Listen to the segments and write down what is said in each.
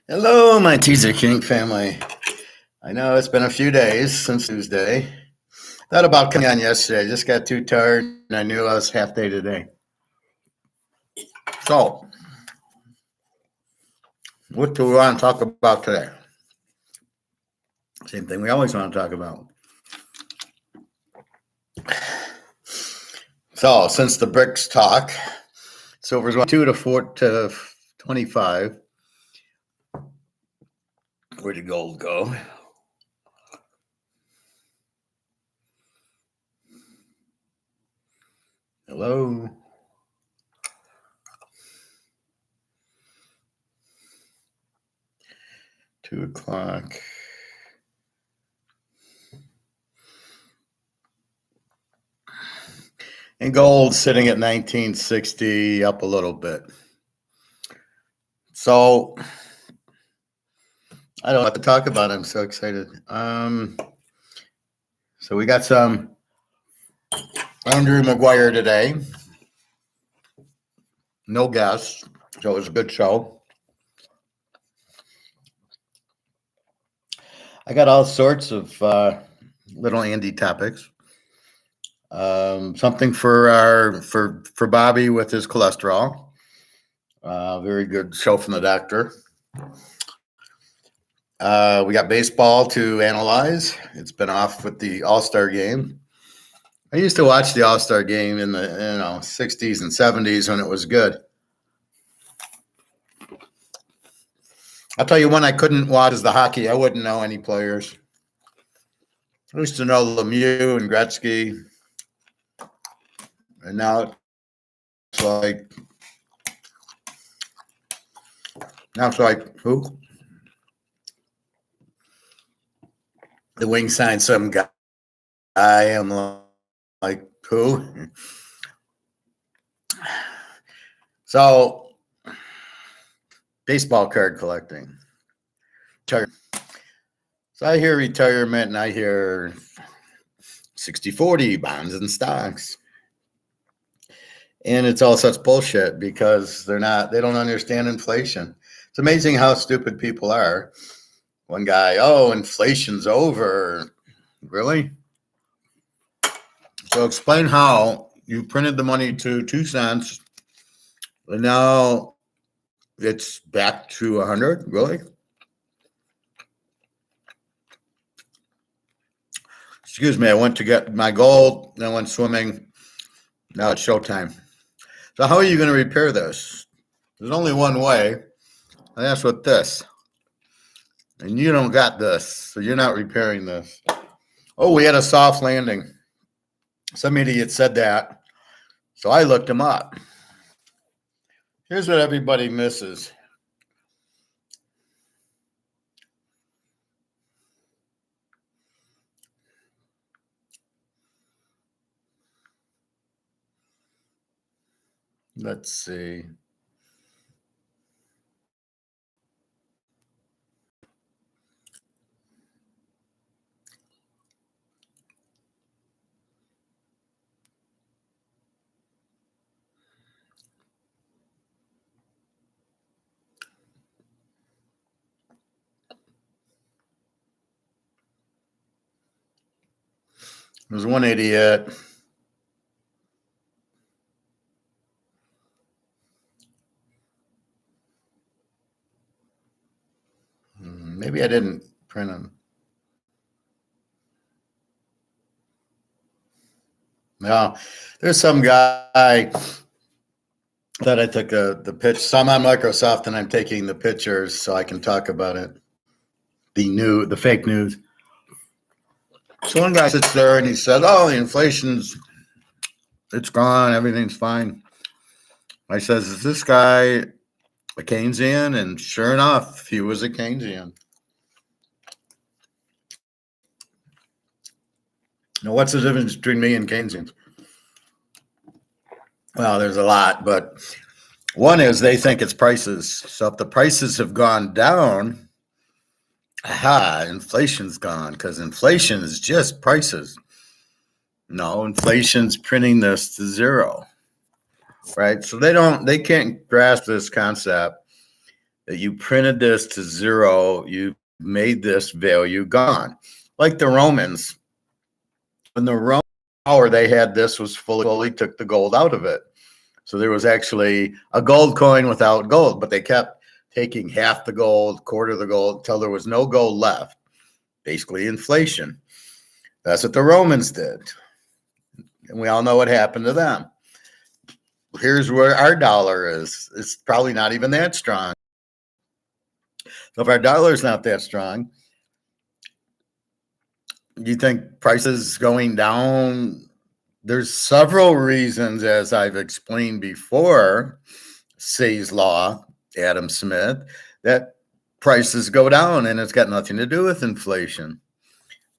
Hello, my Teaserking family. I know it's been a few days since Tuesday. Thought about coming on yesterday. I just got too tired, and I knew I was half day today. So, what do we want to talk about today? Same thing we always want to talk about. So, since the BRICS talk, silver's 2 to 4 to 25. Where did gold go? Hello. $2 o'clock. And gold sitting at 1960, up a little bit. So I don't have to talk about it. I'm so excited. So we got some Andrew McGuire today. No guests, so it was a good show. I got all sorts of little Andy topics. Something for Bobby with his cholesterol. Very good show from the doctor. We got baseball to analyze. It's been off with the All-Star game. I used to watch the All-Star game in the 60s and 70s when it was good. I'll tell you one I couldn't watch is the hockey. I wouldn't know any players. I used to know Lemieux and Gretzky. And now it's like who? The Wings signed some guy. I am like who? So baseball card collecting. So I hear retirement and I hear 60-40 bonds and stocks. And it's all such bullshit because they don't understand inflation. It's amazing how stupid people are. One guy, inflation's over. Really? So explain how you printed the money to 2 cents and now it's back to 100. Really? Excuse me, I went to get my gold, then went swimming. Now it's showtime. So how are you going to repair this? There's only one way, and that's with this. And you don't got this, so you're not repairing this. Oh, we had a soft landing. Some idiot said that, so I looked him up. Here's what everybody misses. Let's see. There's one idiot. Maybe I didn't print them. No, there's some guy that I took the pitch. So I'm on Microsoft and I'm taking the pictures so I can talk about it. The fake news. So one guy sits there and he said, the it's gone. Everything's fine. I says, is this guy a Keynesian? And sure enough, he was a Keynesian. Now, what's the difference between me and Keynesians? Well, there's a lot, but one is they think it's prices. So if the prices have gone down, inflation's gone, because inflation is just prices. No, inflation's printing this to zero, right? So they can't grasp this concept that you printed this to zero, you made this value gone. Like the Romans. When the Roman power they had, this was fully took the gold out of it. So there was actually a gold coin without gold, but they kept taking half the gold, quarter of the gold, until there was no gold left. Basically inflation. That's what the Romans did. And we all know what happened to them. Here's where our dollar is. It's probably not even that strong. So if our dollar is not that strong, you think prices going down? There's several reasons, as I've explained before, Say's law, Adam Smith, that prices go down, and it's got nothing to do with inflation.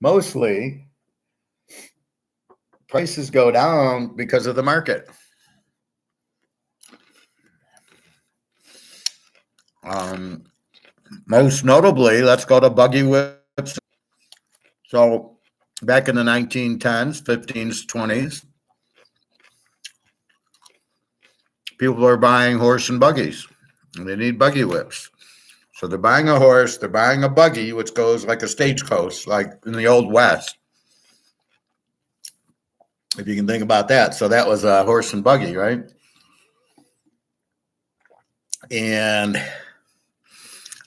Mostly, prices go down because of the market. Most notably, let's go to buggy whips. So back in the 1910s, 15s, 20s, people are buying horse and buggies, and they need buggy whips. So they're buying a horse, they're buying a buggy, which goes like a stagecoach, like in the Old West. If you can think about that. So that was a horse and buggy, right? And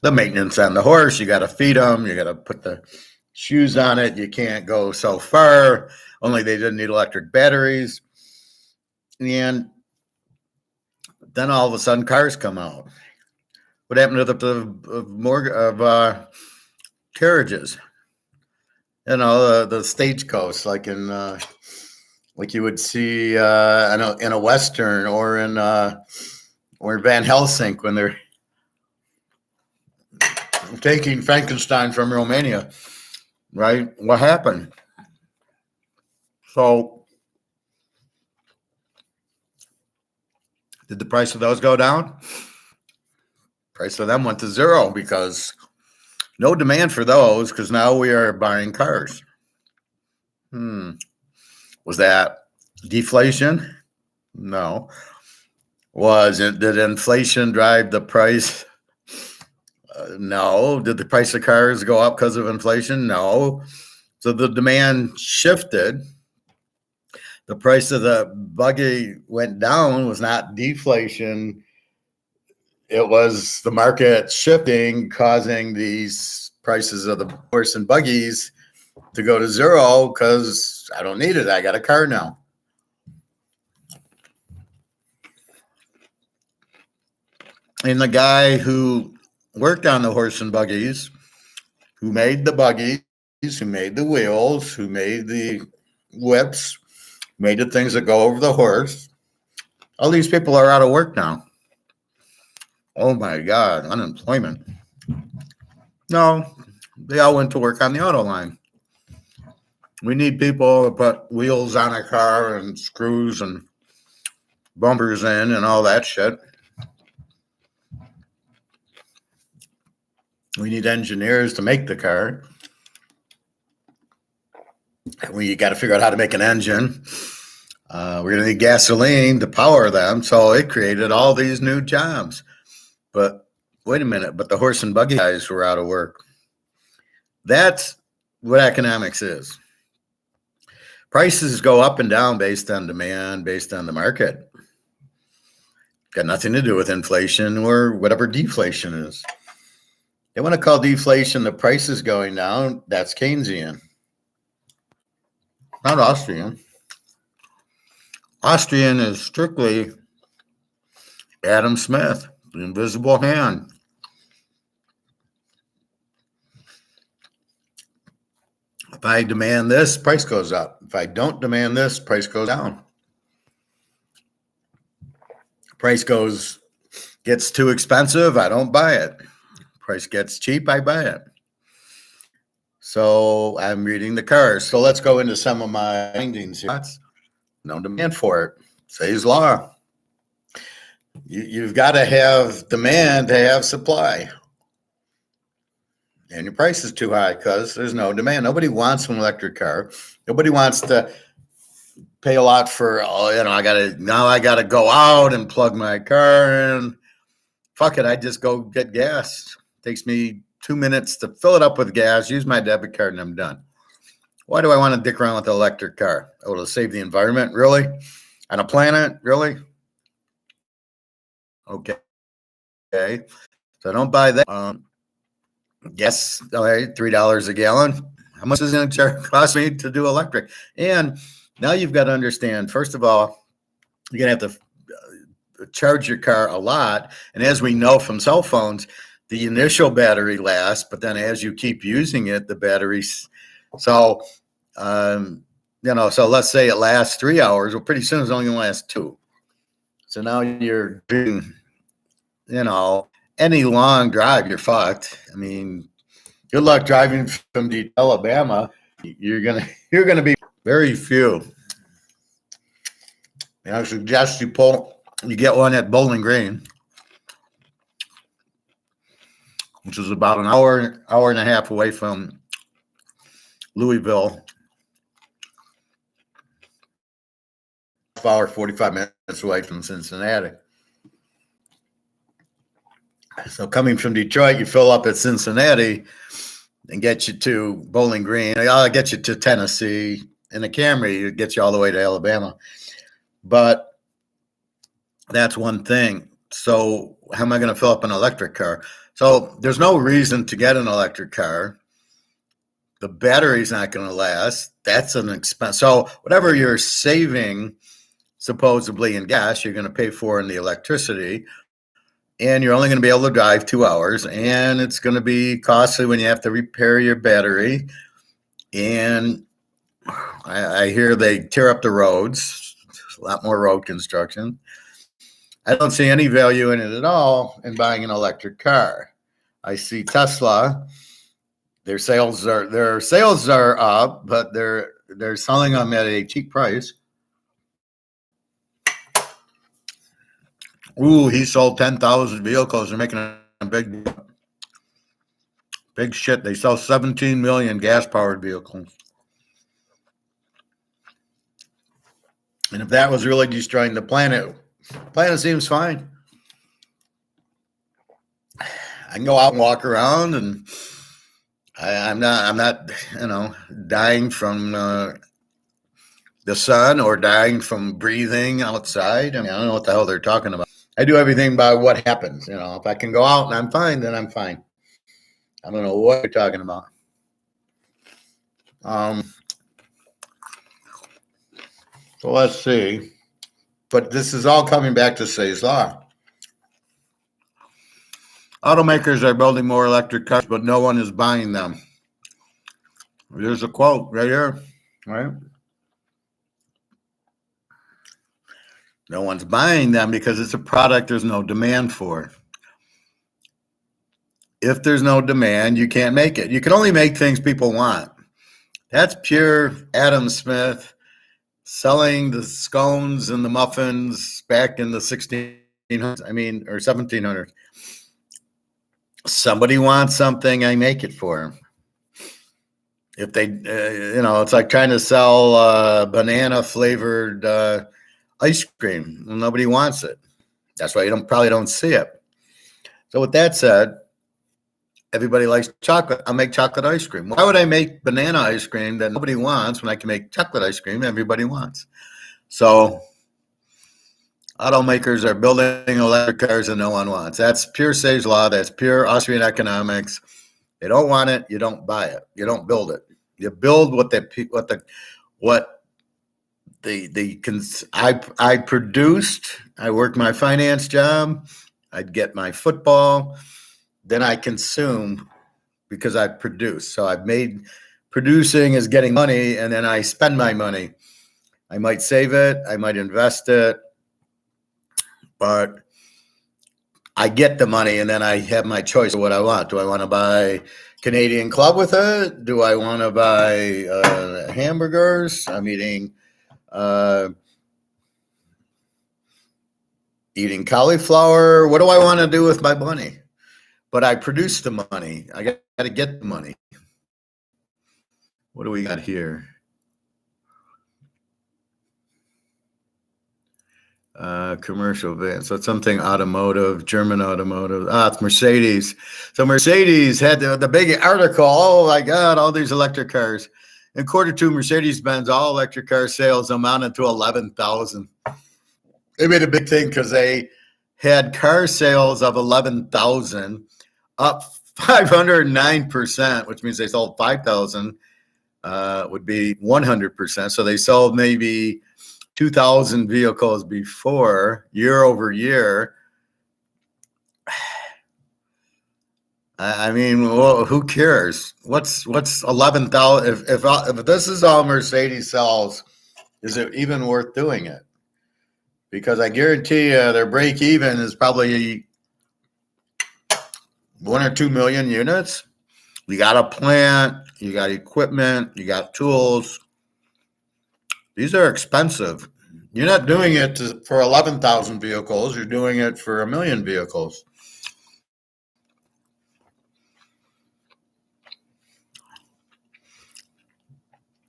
the maintenance on the horse, you got to feed them, you got to put the shoes on it, you can't go so far, only they didn't need electric batteries. And then all of a sudden cars come out. What happened to the carriages? You know, the stagecoach, like in like you would see in a Western or in Van Helsing when they're taking Frankenstein from Romania, right? What happened? So did the price of those go down? Price of them went to zero because no demand for those, because now we are buying cars. Was that deflation? No. Did inflation drive the price? No. Did the price of cars go up because of inflation? No. So the demand shifted. The price of the buggy went down, was not deflation. It was the market shifting, causing these prices of the horse and buggies to go to zero because I don't need it. I got a car now. And the guy who worked on the horse and buggies, who made the buggies, who made the wheels, who made the whips, made the things that go over the horse, all these people are out of work now. Oh my God, unemployment. No, they all went to work on the auto line. We need people to put wheels on a car and screws and bumpers in and all that shit. We need engineers to make the car. We got to figure out how to make an engine. We're going to need gasoline to power them. So it created all these new jobs. But wait a minute, but the horse and buggy guys were out of work. That's what economics is. Prices go up and down based on demand, based on the market. Got nothing to do with inflation or whatever deflation is. They want to call deflation the prices going down. That's Keynesian. Not Austrian. Austrian is strictly Adam Smith, the invisible hand. If I demand this, price goes up. If I don't demand this, price goes down. Price gets too expensive, I don't buy it. Price gets cheap, I buy it. So I'm reading the cars. So let's go into some of my findings here. No demand for it. Say's law. You've got to have demand to have supply. And your price is too high because there's no demand. Nobody wants an electric car. Nobody wants to pay a lot for, I got to go out and plug my car in fuck it, I just go get gas. Takes me 2 minutes to fill it up with gas, use my debit card, and I'm done. Why do I want to dick around with an electric car? Oh, to save the environment? Really? On a planet? Really? Okay. So don't buy that. Yes, all right, $3 a gallon. How much is it going to cost me to do electric? And now you've got to understand, first of all, you're going to have to charge your car a lot. And as we know from cell phones, the initial battery lasts, but then as you keep using it, the batteries. So, so let's say it lasts 3 hours. Well, pretty soon it's only going to last 2. So now you're doing, any long drive, you're fucked. I mean, good luck driving from Detroit, Alabama. You're gonna be very few. And I suggest you get one at Bowling Green, which is about an hour and a half away from Louisville. Hour 45 minutes away from Cincinnati. So coming from Detroit, you fill up at Cincinnati and get you to Bowling Green. I'll get you to Tennessee. In a Camry, it gets you all the way to Alabama. But that's one thing. So how am I going to fill up an electric car? So there's no reason to get an electric car. The battery's not going to last. That's an expense. So whatever you're saving supposedly in gas, you're going to pay for in the electricity. And you're only going to be able to drive 2 hours, and it's going to be costly when you have to repair your battery. And I hear they tear up the roads. There's a lot more road construction. I don't see any value in it at all in buying an electric car. I see Tesla. Their sales are up, but they're selling them at a cheap price. Ooh, he sold 10,000 vehicles. They're making a big shit. They sell 17 million gas-powered vehicles. And if that was really destroying the planet seems fine. I can go out and walk around, and I'm not, dying from the sun or dying from breathing outside. I mean, I don't know what the hell they're talking about. I do everything by what happens. If I can go out and I'm fine, then I'm fine. I don't know what you're talking about. So let's see. But this is all coming back to Say's Law. Automakers are building more electric cars, but no one is buying them. There's a quote right here, right? No one's buying them because it's a product there's no demand for. If there's no demand, you can't make it. You can only make things people want. That's pure Adam Smith selling the scones and the muffins back in the 1600s, or 1700s. Somebody wants something, I make it for them. If they, it's like trying to sell banana flavored ice cream. Well, nobody wants it. That's why you probably don't see it. So with that said, everybody likes chocolate. I'll make chocolate ice cream. Why would I make banana ice cream that nobody wants when I can make chocolate ice cream everybody wants? So automakers are building electric cars that no one wants. That's pure Say's Law. That's pure Austrian economics. They don't want it. You don't buy it. You don't build it. You build I produced. I worked my finance job. I'd get my football. Then I consume because I produce. So I've made producing is getting money, and then I spend my money. I might save it. I might invest it. But I get the money, and then I have my choice of what I want. Do I want to buy Canadian Club with it? Do I want to buy hamburgers? I'm eating cauliflower. What do I want to do with my money? But I produce the money. I got to get the money. What do we got here? Commercial van. So it's something automotive, German automotive. It's Mercedes. So Mercedes had the big article. Oh my God, all these electric cars. In Q2, Mercedes-Benz all electric car sales amounted to 11,000. They made a big thing because they had car sales of 11,000, up 509%, which means they sold 5,000. Would be 100%. So they sold maybe 2,000 vehicles before, year over year. I mean, well, who cares? What's 11,000? If this is all Mercedes sells, is it even worth doing it? Because I guarantee you, their break even is probably 1 or 2 million units. You got a plant, you got equipment, you got tools. These are expensive. You're not doing it for 11,000 vehicles. You're doing it for 1 million vehicles.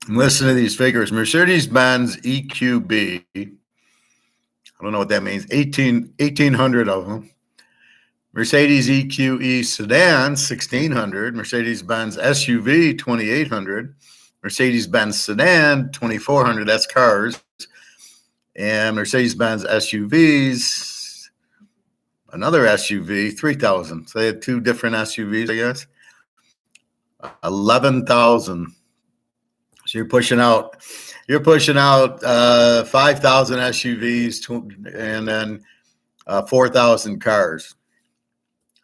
Listen to these figures. Mercedes-Benz EQB. I don't know what that means. 1,800 of them. Mercedes EQE sedan, 1,600. Mercedes-Benz SUV, 2,800. Mercedes-Benz sedan, 2,400. That's cars. And Mercedes-Benz SUVs, another SUV, 3,000. So they had two different SUVs, I guess. 11,000. So you're pushing out 5,000 SUVs and then 4,000 cars.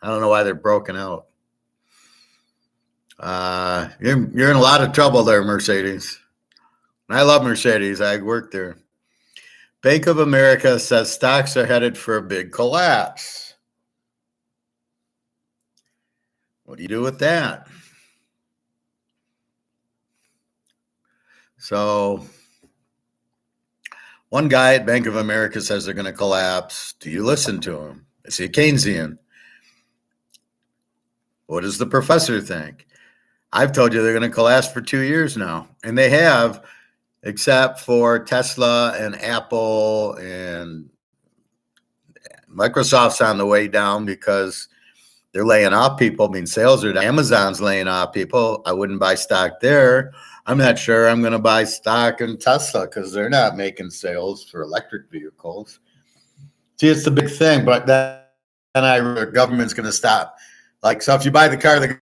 I don't know why they're broken out. You're in a lot of trouble there, Mercedes. I love Mercedes. I worked there. Bank of America says stocks are headed for a big collapse. What do you do with that? So one guy at Bank of America says they're going to collapse. Do you listen to him? Is he a Keynesian? What does the professor think? I've told you they're going to collapse for 2 years now, and they have, except for Tesla and Apple, and Microsoft's on the way down because they're laying off people. I mean, sales are down. Amazon's laying off people. I wouldn't buy stock there. I'm not sure I'm going to buy stock in Tesla because they're not making sales for electric vehicles. See, it's the big thing, but then the government's going to stop. Like, so if you buy the car,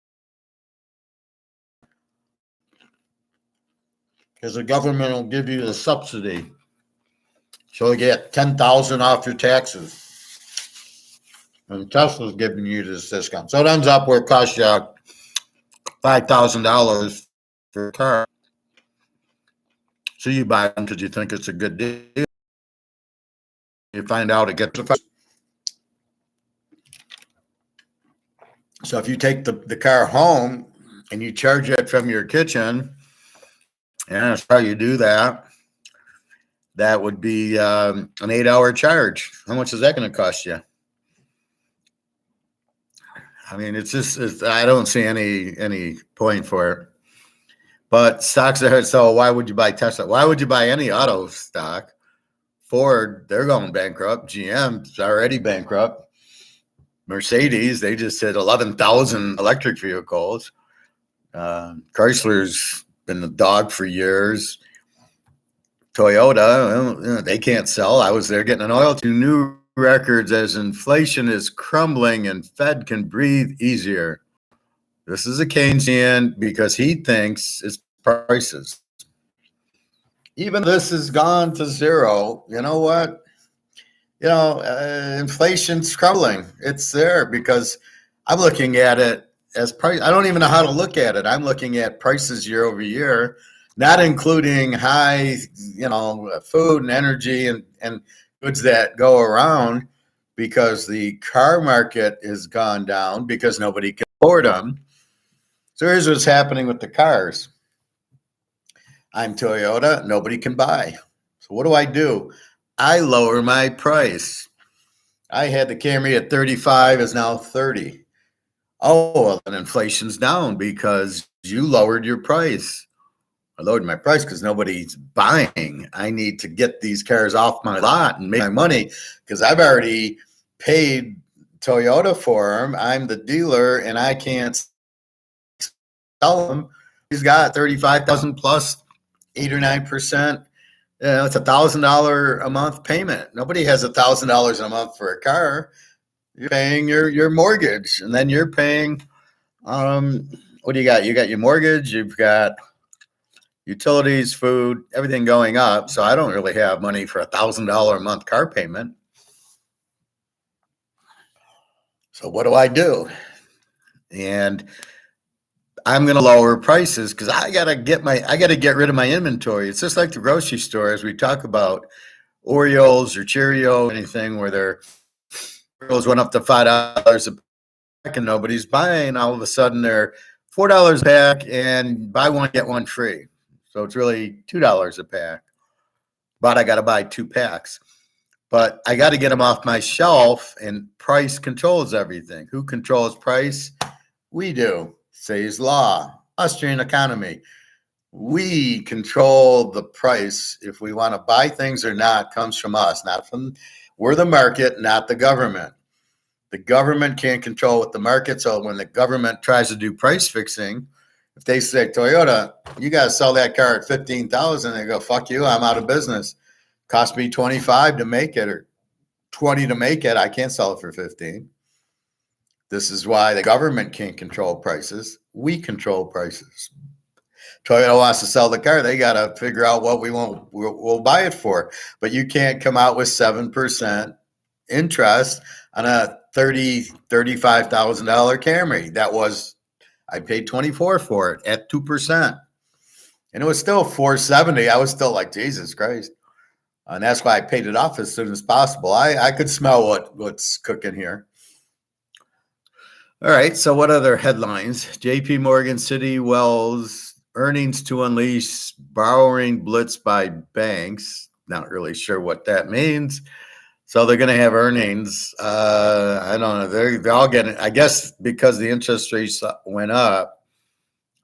because the government will give you a subsidy. So you get 10,000 off your taxes. And Tesla's giving you this discount. So it ends up where it costs you $5,000 for a car. So you buy them because you think it's a good deal. You find out it gets a. So if you take the car home and you charge it from your kitchen, and that's how you do that, that would be an 8-hour charge. How much is that going to cost you? I mean, I don't see any point for it. But stocks are, so why would you buy Tesla? Why would you buy any auto stock? Ford, they're going bankrupt. GM's already bankrupt. Mercedes, they just hit 11,000 electric vehicles. Chrysler's been the dog for years. Toyota, they can't sell. I was there getting an oil. To new records as inflation is crumbling and Fed can breathe easier. This is a Keynesian because he thinks it's prices. Even this has gone to zero. You know what? Inflation's crumbling. It's there because I'm looking at it as price. I don't even know how to look at it. I'm looking at prices year over year, not including high, food and energy and goods that go around, because the car market has gone down because nobody can afford them. So here's what's happening with the cars. I'm Toyota, nobody can buy. So what do? I lower my price. I had the Camry at 35, is now 30. Oh, well, then inflation's down because you lowered your price. I lowered my price because nobody's buying. I need to get these cars off my lot and make my money because I've already paid Toyota for them. I'm the dealer and I can't sell them. He's got 35,000 plus 8 or 9%. It's $1,000 a month payment. Nobody has $1,000 a month for a car. You're paying your mortgage, and then you're paying. What do you got? You got your mortgage. You've got utilities, food, everything going up. So I don't really have money for $1,000 a month car payment. So what do I do? And I'm going to lower prices because I got to get rid of my inventory. It's just like the grocery store, as we talk about Oreos or Cheerios, anything where their Oreos went up to $5 a pack and nobody's buying. All of a sudden they're $4 a pack and buy one, get one free. So it's really $2 a pack, but I got to buy 2 packs. But I got to get them off my shelf, and price controls everything. Who controls price? We do. Say's law, Austrian economy. We control the price. If we want to buy things or not, comes from us, we're the market, not the government. The government can't control what the market. So when the government tries to do price fixing, if they say, Toyota, you got to sell that car at $15,000, they go, fuck you, I'm out of business. Cost me $25 to make it or $20 to make it. I can't sell it for $15. This is why the government can't control prices. We control prices. Toyota wants to sell the car. They got to figure out what we'll buy it for. But you can't come out with 7% interest on a $35,000 Camry. I paid $24,000 for it at 2%. And it was still $470. I was still like, Jesus Christ. And that's why I paid it off as soon as possible. I could smell what's cooking here. All right. So what other headlines? JP Morgan, Citi, Wells, earnings to unleash borrowing blitz by banks. Not really sure what that means. So they're going to have earnings. I don't know. They're all getting, I guess because the interest rates went up,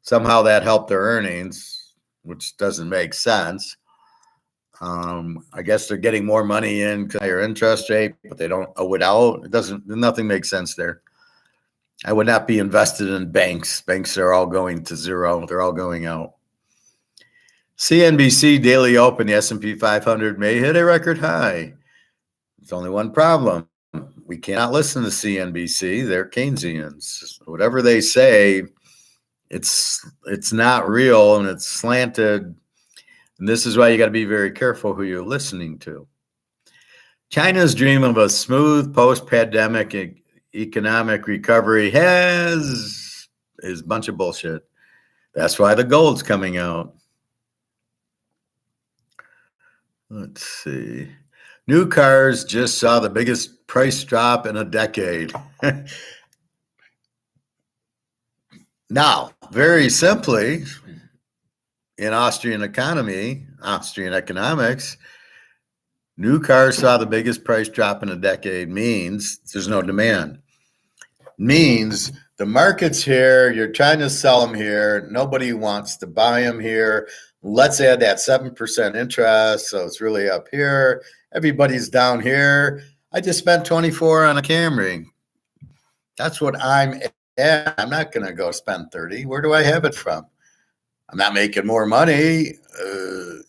somehow that helped their earnings, which doesn't make sense. I guess they're getting more money in higher interest rate, but they don't owe it out. Nothing makes sense there. I would not be invested in banks. Banks are all going to zero. They're all going out. CNBC daily open, the S&P 500 may hit a record high. There's only one problem. We cannot listen to CNBC. They're Keynesians. Whatever they say, it's not real and it's slanted. And this is why you got to be very careful who you're listening to. China's dream of a smooth post-pandemic economic recovery is a bunch of bullshit. That's why the gold's coming out. Let's see. New cars just saw the biggest price drop in a decade. Now, very simply, in Austrian economics, new cars saw the biggest price drop in a decade means there's no demand. Means the market's here, you're trying to sell them here, nobody wants to buy them here. Let's add that 7% interest, so it's really up here. Everybody's down here. I just spent $24 on a Camry. That's what I'm at. I'm not going to go spend $30. Where do I have it from? I'm not making more money.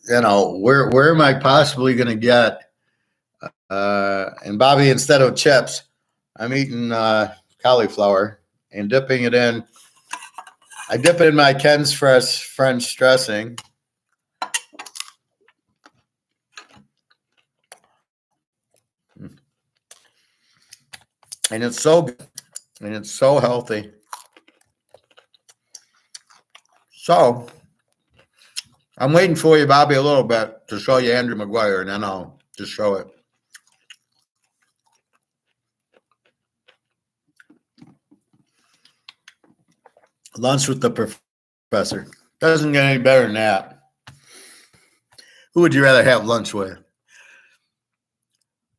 Where am I possibly going to get? And Bobby, instead of chips, I'm eating cauliflower and dipping it in. I dip it in my Ken's Fresh French dressing. And it's so good. And it's so healthy. So I'm waiting for you, Bobby, a little bit to show you Andrew Maguire, and then I'll just show it. Lunch with the professor. Doesn't get any better than that. Who would you rather have lunch with?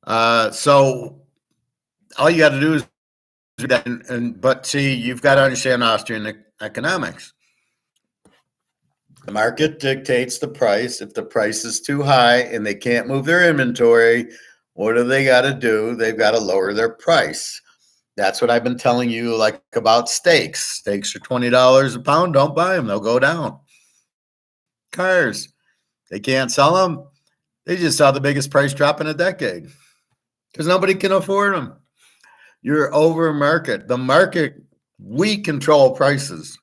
So all you got to do is do that. But see, you've got to understand Austrian economics. The market dictates the price. If the price is too high and they can't move their inventory, what do they got to do? They've got to lower their price. That's what I've been telling you, like about steaks. Steaks are $20 a pound. Don't buy them. They'll go down. Cars, they can't sell them. They just saw the biggest price drop in a decade because nobody can afford them. You're over market. The market, we control prices.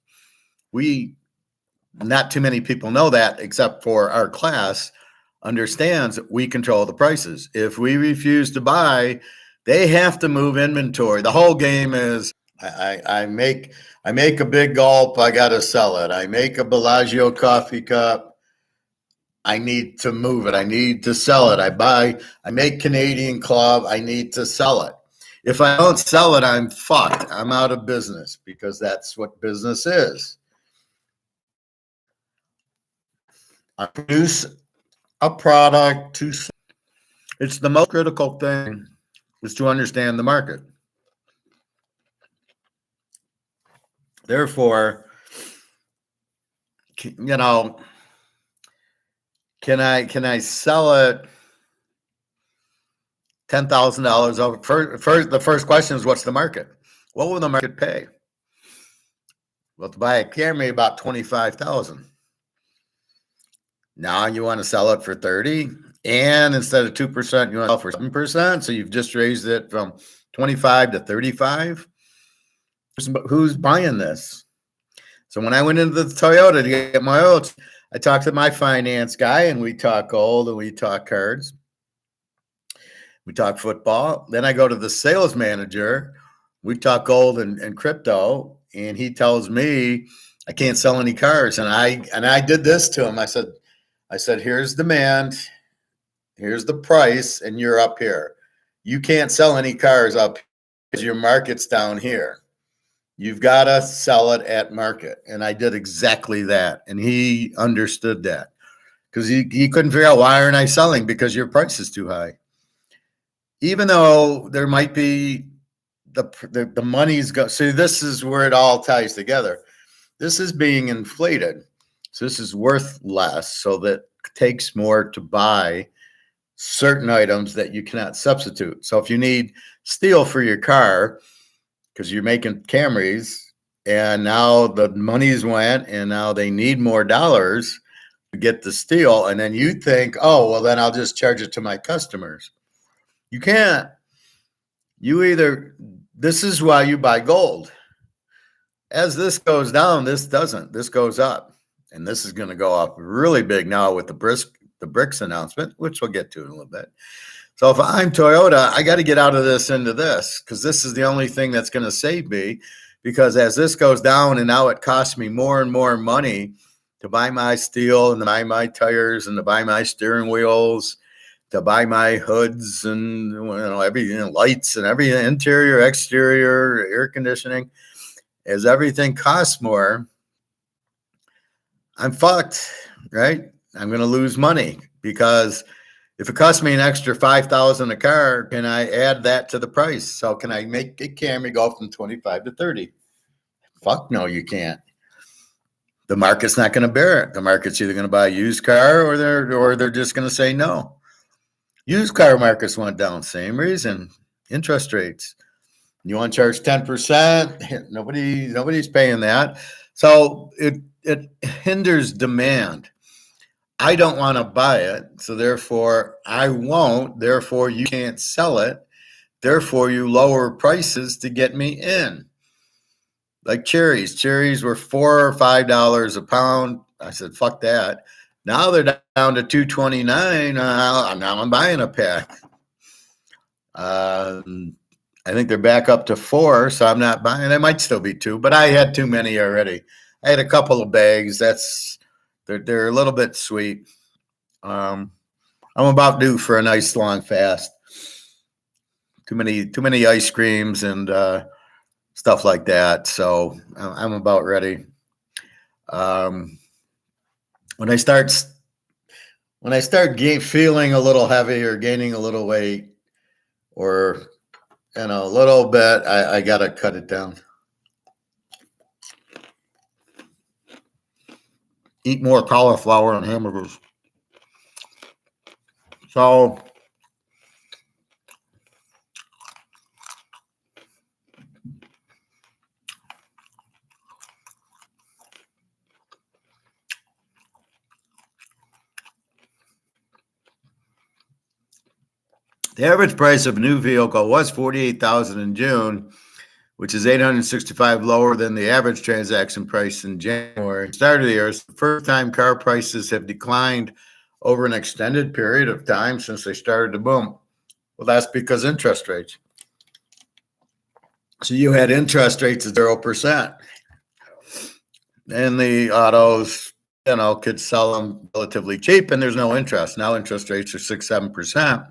Not too many people know that, except for our class understands that we control the prices. If we refuse to buy, they have to move inventory. The whole game is I make a big gulp, I got to sell it. I make a Bellagio coffee cup, I need to move it. I need to sell it. I make Canadian Club, I need to sell it. If I don't sell it, I'm fucked. I'm out of business because that's what business is. I produce a product to sell. It's the most critical thing is to understand the market. Therefore, you know, can I sell it $10,000 over? The first question is, what's the market? What will the market pay? Well, to buy a Camry, about $25,000. Now you want to sell it for 30, and instead of 2%, you want to sell for 7%. So you've just raised it from 25 to 35. Who's buying this? So when I went into the Toyota to get my oil, I talked to my finance guy, and we talk gold and we talk cards. We talk football. Then I go to the sales manager. We talk gold and crypto, and he tells me I can't sell any cars. And I did this to him. I said, here's demand, here's the price, and you're up here. You can't sell any cars up because your market's down here. You've got to sell it at market. And I did exactly that. And he understood that because he couldn't figure out, why aren't I selling? Because your price is too high. Even though there might be the money's go. See, this is where it all ties together. This is being inflated. So this is worth less, so that it takes more to buy certain items that you cannot substitute. So if you need steel for your car because you're making Camrys, and now the money's went, and now they need more dollars to get the steel, and then you think, oh, well, then I'll just charge it to my customers. You can't. This is why you buy gold. As this goes down, this doesn't. This goes up. And this is going to go up really big now with the BRICS announcement, which we'll get to in a little bit. So if I'm Toyota, I got to get out of this into this, because this is the only thing that's going to save me. Because as this goes down, and now it costs me more and more money to buy my steel and to buy my tires and to buy my steering wheels, to buy my hoods and everything, lights and everything, interior, exterior, air conditioning. As everything costs more, I'm fucked, right? I'm going to lose money, because if it costs me an extra $5,000 a car, can I add that to the price? So can I make a Camry go from 25 to 30? Fuck no, you can't. The market's not going to bear it. The market's either going to buy a used car, or they're just going to say no. Used car markets went down, same reason. Interest rates. You want to charge 10%? Nobody's paying that. So it hinders demand. I don't want to buy it, so therefore I won't. Therefore you can't sell it. Therefore you lower prices to get me in. Like cherries. Cherries were $4 or $5 a pound. I said, fuck that. Now they're down to $2.29. Now I'm buying a pack. I think they're back up to 4, so I'm not buying. They might still be 2, but I had too many already. I had a couple of bags. They're a little bit sweet. I'm about due for a nice long fast. Too many ice creams and stuff like that. So I'm about ready. When I start feeling a little heavy or gaining a little weight, or a little bit, I gotta cut it down. eat more cauliflower and hamburgers. So the average price of a new vehicle was $48,000 in June, which is $865 lower than the average transaction price in January. Start of the year, the first time car prices have declined over an extended period of time since they started to boom. Well, that's because interest rates. So you had interest rates of 0%. And the autos, could sell them relatively cheap, and there's no interest. Now interest rates are 6-7%.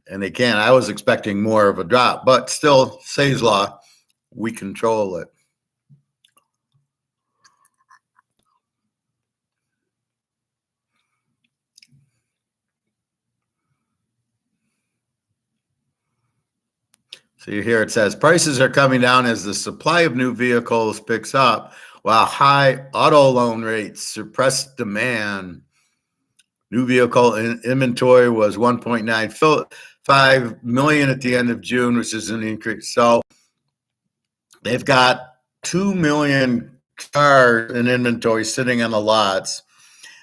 And they can't. I was expecting more of a drop, but still, Say's law, we control it. So here it says prices are coming down as the supply of new vehicles picks up, while high auto loan rates suppress demand. New vehicle inventory was 1.95 million at the end of June, which is an increase. So they've got 2 million cars in inventory sitting on the lots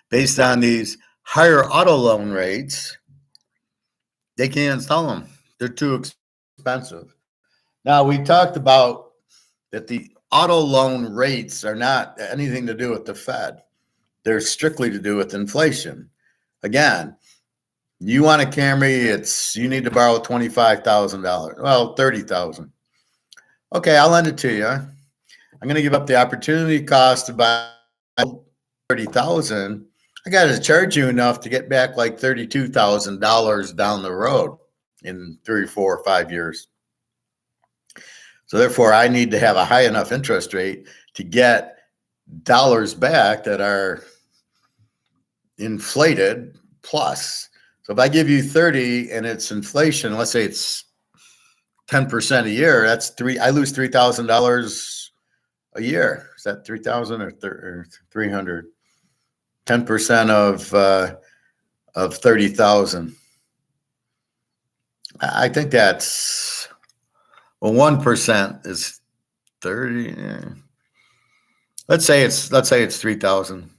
based on these higher auto loan rates. They can't sell them. They're too expensive. Now, we talked about that the auto loan rates are not anything to do with the Fed. They're strictly to do with inflation. Again, you want a Camry, you need to borrow $25,000. Well, $30,000. Okay, I'll lend it to you. I'm going to give up the opportunity cost to buy $30,000. I got to charge you enough to get back like $32,000 down the road in 3, 4, or 5 years. So therefore, I need to have a high enough interest rate to get dollars back that are inflated plus. So if I give you 30 and it's inflation, let's say it's 10% a year, I lose $3,000 a year. Is that 3,000 or 300? 10% of 30,000. I think that's, well, 1% is 30. Let's say it's 3,000.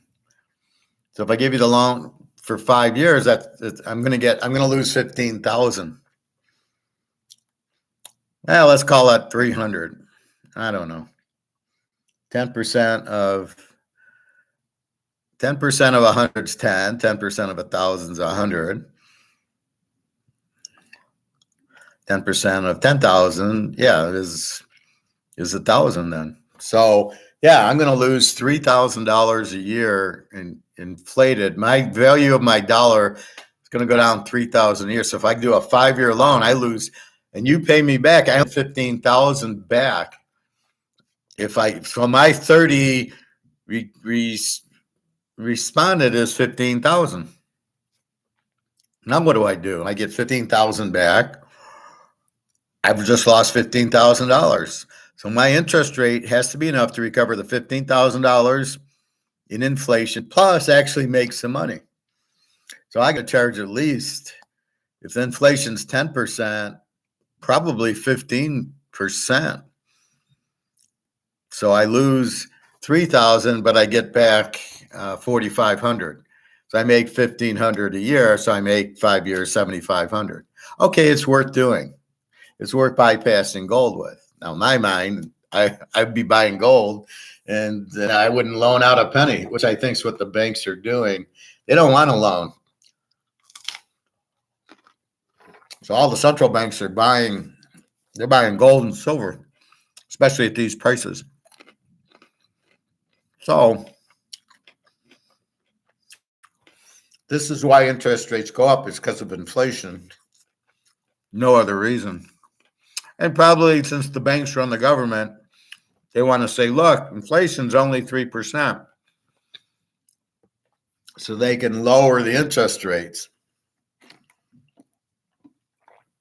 So if I give you the loan for 5 years, I'm going to lose 15,000. Well, let's call that 300. I don't know. 10% of 100 is 10. 10% of 1,000 is 100. 10% of 10,000, is 1,000 then. So I'm going to lose $3,000 a year in inflated. My value of my dollar is going to go down 3,000 a year. So if I do a 5-year loan, I lose, and you pay me back, I have 15,000 back. So my 30 responded is 15,000. Now what do? I get 15,000 back. I've just lost $15,000. So my interest rate has to be enough to recover the $15,000 in inflation, plus actually make some money. So I could charge at least, if the inflation's 10%, probably 15%. So I lose 3,000, but I get back 4,500. So I make 1,500 a year. So I make 5 years, 7,500. Okay, it's worth doing. It's worth bypassing gold with. Now, in my mind, I'd be buying gold, and then I wouldn't loan out a penny, which I think is what the banks are doing. They don't want to loan. So all the central banks are buying gold and silver, especially at these prices. So this is why interest rates go up. It's because of inflation. No other reason. And probably since the banks run the government, they want to say, look, inflation's only 3%. So they can lower the interest rates.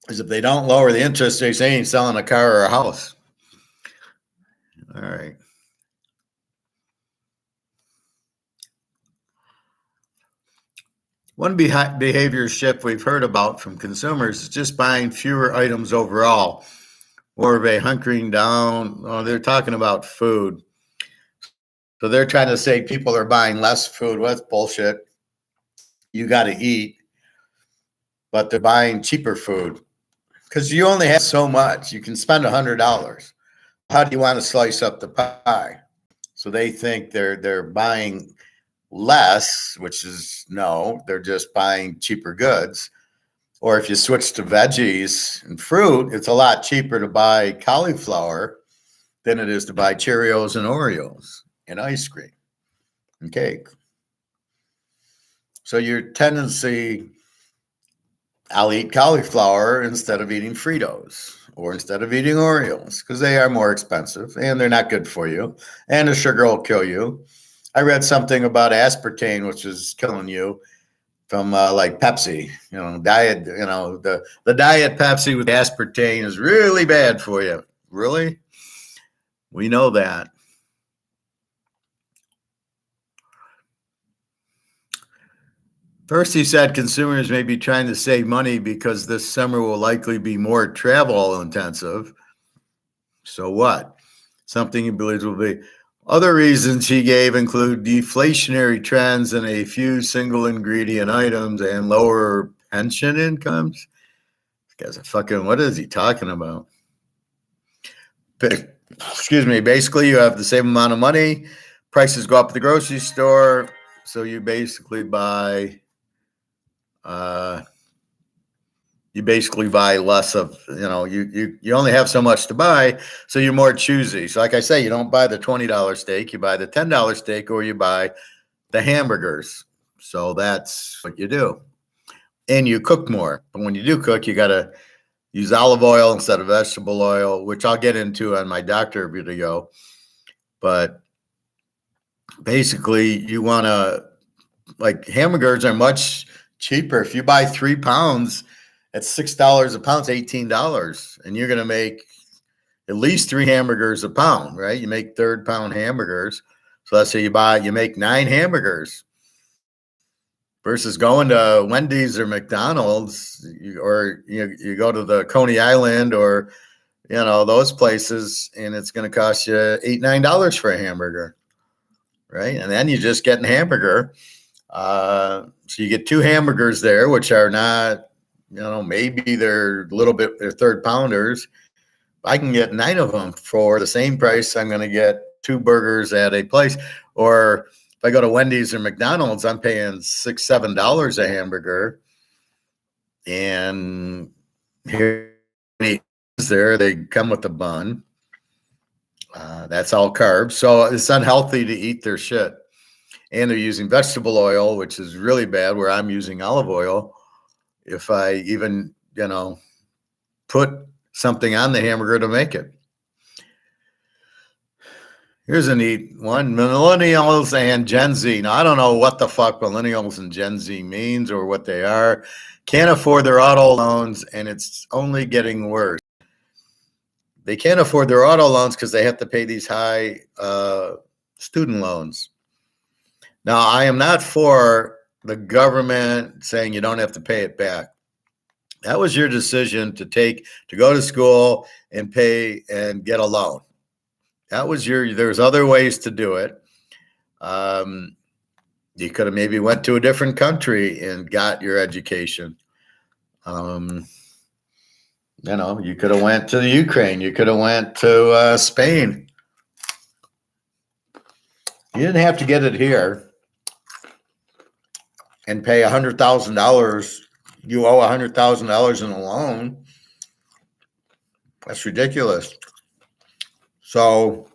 Because if they don't lower the interest rates, they ain't selling a car or a house. All right. One behavior shift we've heard about from consumers is just buying fewer items overall, more of a hunkering down. Oh, they're talking about food. So they're trying to say people are buying less food. Well, that's bullshit. You got to eat, but they're buying cheaper food because you only have so much. You can spend $100. How do you want to slice up the pie? So they think they're buying less, which is no, they're just buying cheaper goods. Or if you switch to veggies and fruit, it's a lot cheaper to buy cauliflower than it is to buy Cheerios and Oreos and ice cream and cake. So your tendency, I'll eat cauliflower instead of eating Fritos or instead of eating Oreos because they are more expensive and they're not good for you and the sugar will kill you. I read something about aspartame, which is killing you from like Pepsi, diet, the diet Pepsi with aspartame is really bad for you. Really? We know that. First, he said consumers may be trying to save money because this summer will likely be more travel intensive. So what? Something he believes will be. Other reasons he gave include deflationary trends in a few single ingredient items and lower pension incomes. This guy's a fucking, what is he talking about? Excuse me. Basically, you have the same amount of money. Prices go up at the grocery store. So you basically buy less of, you only have so much to buy, so you're more choosy. So like I say, you don't buy the $20 steak, you buy the $10 steak, or you buy the hamburgers. So that's what you do. And you cook more. But when you do cook, you got to use olive oil instead of vegetable oil, which I'll get into on my doctor video. But basically, you want to, like, hamburgers are much cheaper. If you buy 3 pounds, it's $6 a pound, it's $18. And you're going to make at least 3 hamburgers a pound, right? You make third pound hamburgers. So let's say you make 9 hamburgers versus going to Wendy's or McDonald's, or you go to the Coney Island or, those places, and it's going to cost you $8, $9 for a hamburger, right? And then you just get a hamburger. So you get 2 hamburgers there, which are not, maybe they're they're third pounders. I can get 9 of them for the same price. I'm going to get 2 burgers at a place. Or if I go to Wendy's or McDonald's, I'm paying $6, $7 a hamburger. And here there, they come with a bun. That's all carbs. So it's unhealthy to eat their shit. And they're using vegetable oil, which is really bad, where I'm using olive oil. If I even, put something on the hamburger to make it. Here's a neat one. Millennials and Gen Z. Now, I don't know what the fuck millennials and Gen Z means or what they are. Can't afford their auto loans, and it's only getting worse. They can't afford their auto loans because they have to pay these high student loans. Now, I am not for the government saying you don't have to pay it back. That was your decision to go to school and pay and get a loan. That was there's other ways to do it. You could have maybe went to a different country and got your education. You could have went to the Ukraine. You could have went to Spain. You didn't have to get it here and pay $100,000. You owe $100,000 in a loan. That's ridiculous. So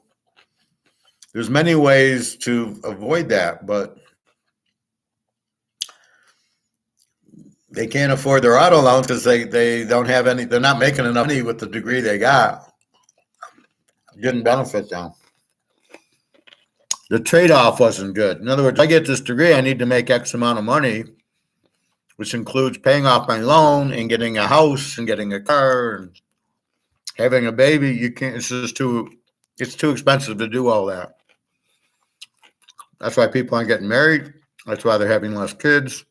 there's many ways to avoid that, but they can't afford their auto loans because they don't have any. They're not making enough money with the degree they got. It didn't benefit them. The trade-off wasn't good. In other words, if I get this degree, I need to make X amount of money, which includes paying off my loan and getting a house and getting a car and having a baby. You can't. It's too expensive to do all that. That's why people aren't getting married. That's why they're having less kids.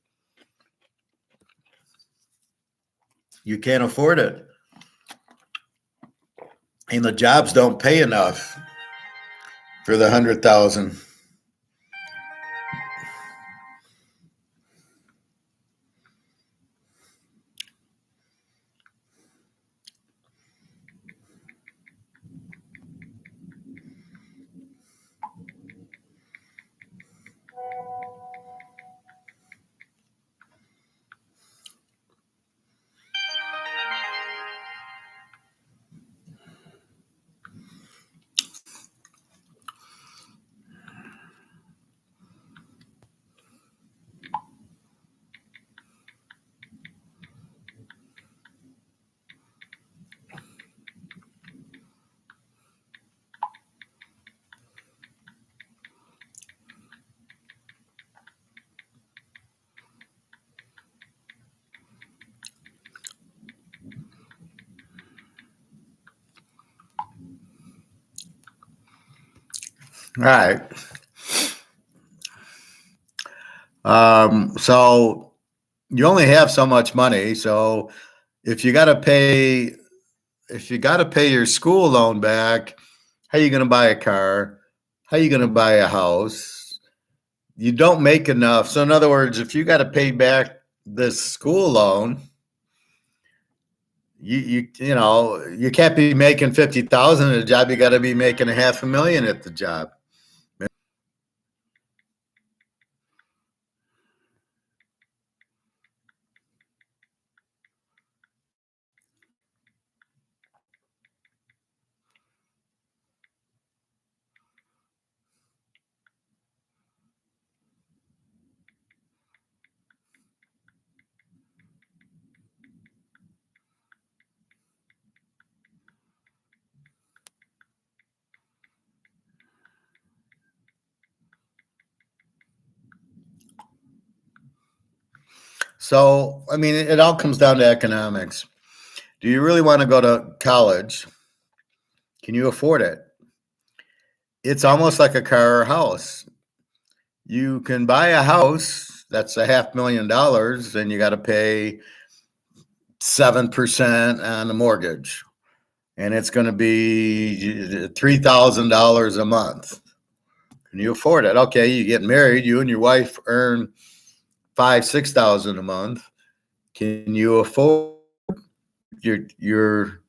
You can't afford it. And the jobs don't pay enough for the 100,000. All right. So you only have so much money. So if you got to pay, your school loan back, how are you going to buy a car? How are you going to buy a house? You don't make enough. So in other words, if you got to pay back this school loan, you can't be making 50,000 at a job. You got to be making $500,000 at the job. So, I mean, it all comes down to economics. Do you really want to go to college? Can you afford it? It's almost like a car or house. You can buy a house that's $500,000 and you got to pay 7% on the mortgage. And it's going to be $3,000 a month. Can you afford it? Okay, you get married, you and your wife earn $5,000-6,000 a month. Can you afford your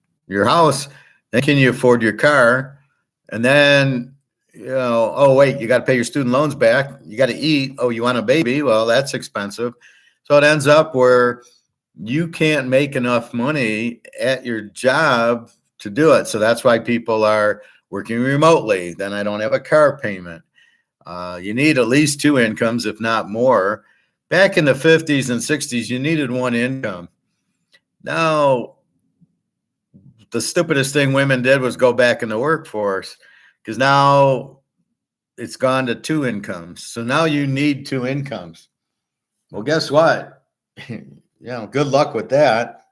house? Then can you afford your car? And then, oh wait, you got to pay your student loans back. You got to eat. Oh, you want a baby? Well, that's expensive. So it ends up where you can't make enough money at your job to do it. So that's why people are working remotely. Then I don't have a car payment. You need at least two incomes, if not more. Back in the 50s and 60s, you needed one income. Now, the stupidest thing women did was go back in the workforce, because now it's gone to two incomes. So now you need two incomes. Well, guess what? Good luck with that.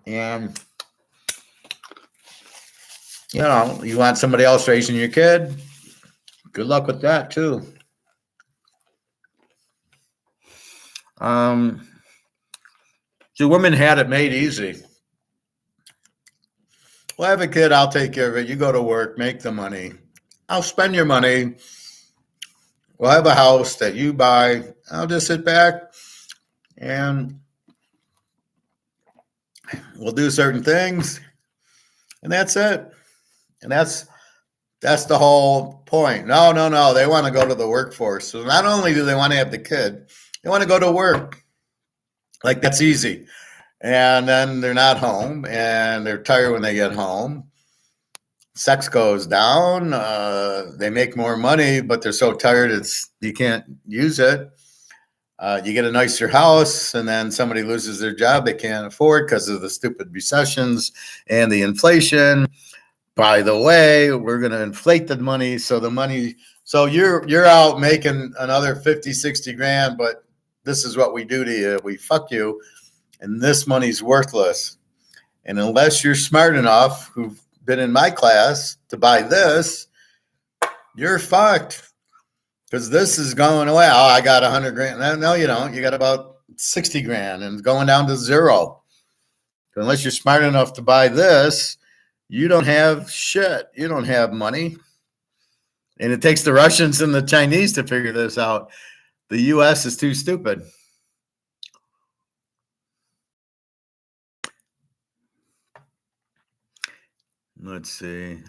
And, you want somebody else raising your kid? Good luck with that too. So women had it made easy. Well, I have a kid, I'll take care of it. You go to work, make the money. I'll spend your money. We'll have a house that you buy. I'll just sit back and we'll do certain things. And that's it. And that's the whole point. No. They want to go to the workforce. So not only do they want to have the kid, they want to go to work. Like, that's easy. And then they're not home and they're tired when they get home. Sex goes down. They make more money, but they're so tired you can't use it. You get a nicer house and then somebody loses their job they can't afford because of the stupid recessions and the inflation. By the way, we're going to inflate the money. So you're out making another 50, 60 grand, but this is what we do to you. We fuck you. And this money's worthless. And unless you're smart enough, who've been in my class, to buy this, you're fucked. Because this is going away. Oh, I got 100 grand. No, you don't. You got about 60 grand and going down to zero. Unless you're smart enough to buy this, you don't have shit. You don't have money. And it takes the Russians and the Chinese to figure this out. The U.S. is too stupid. Let's see.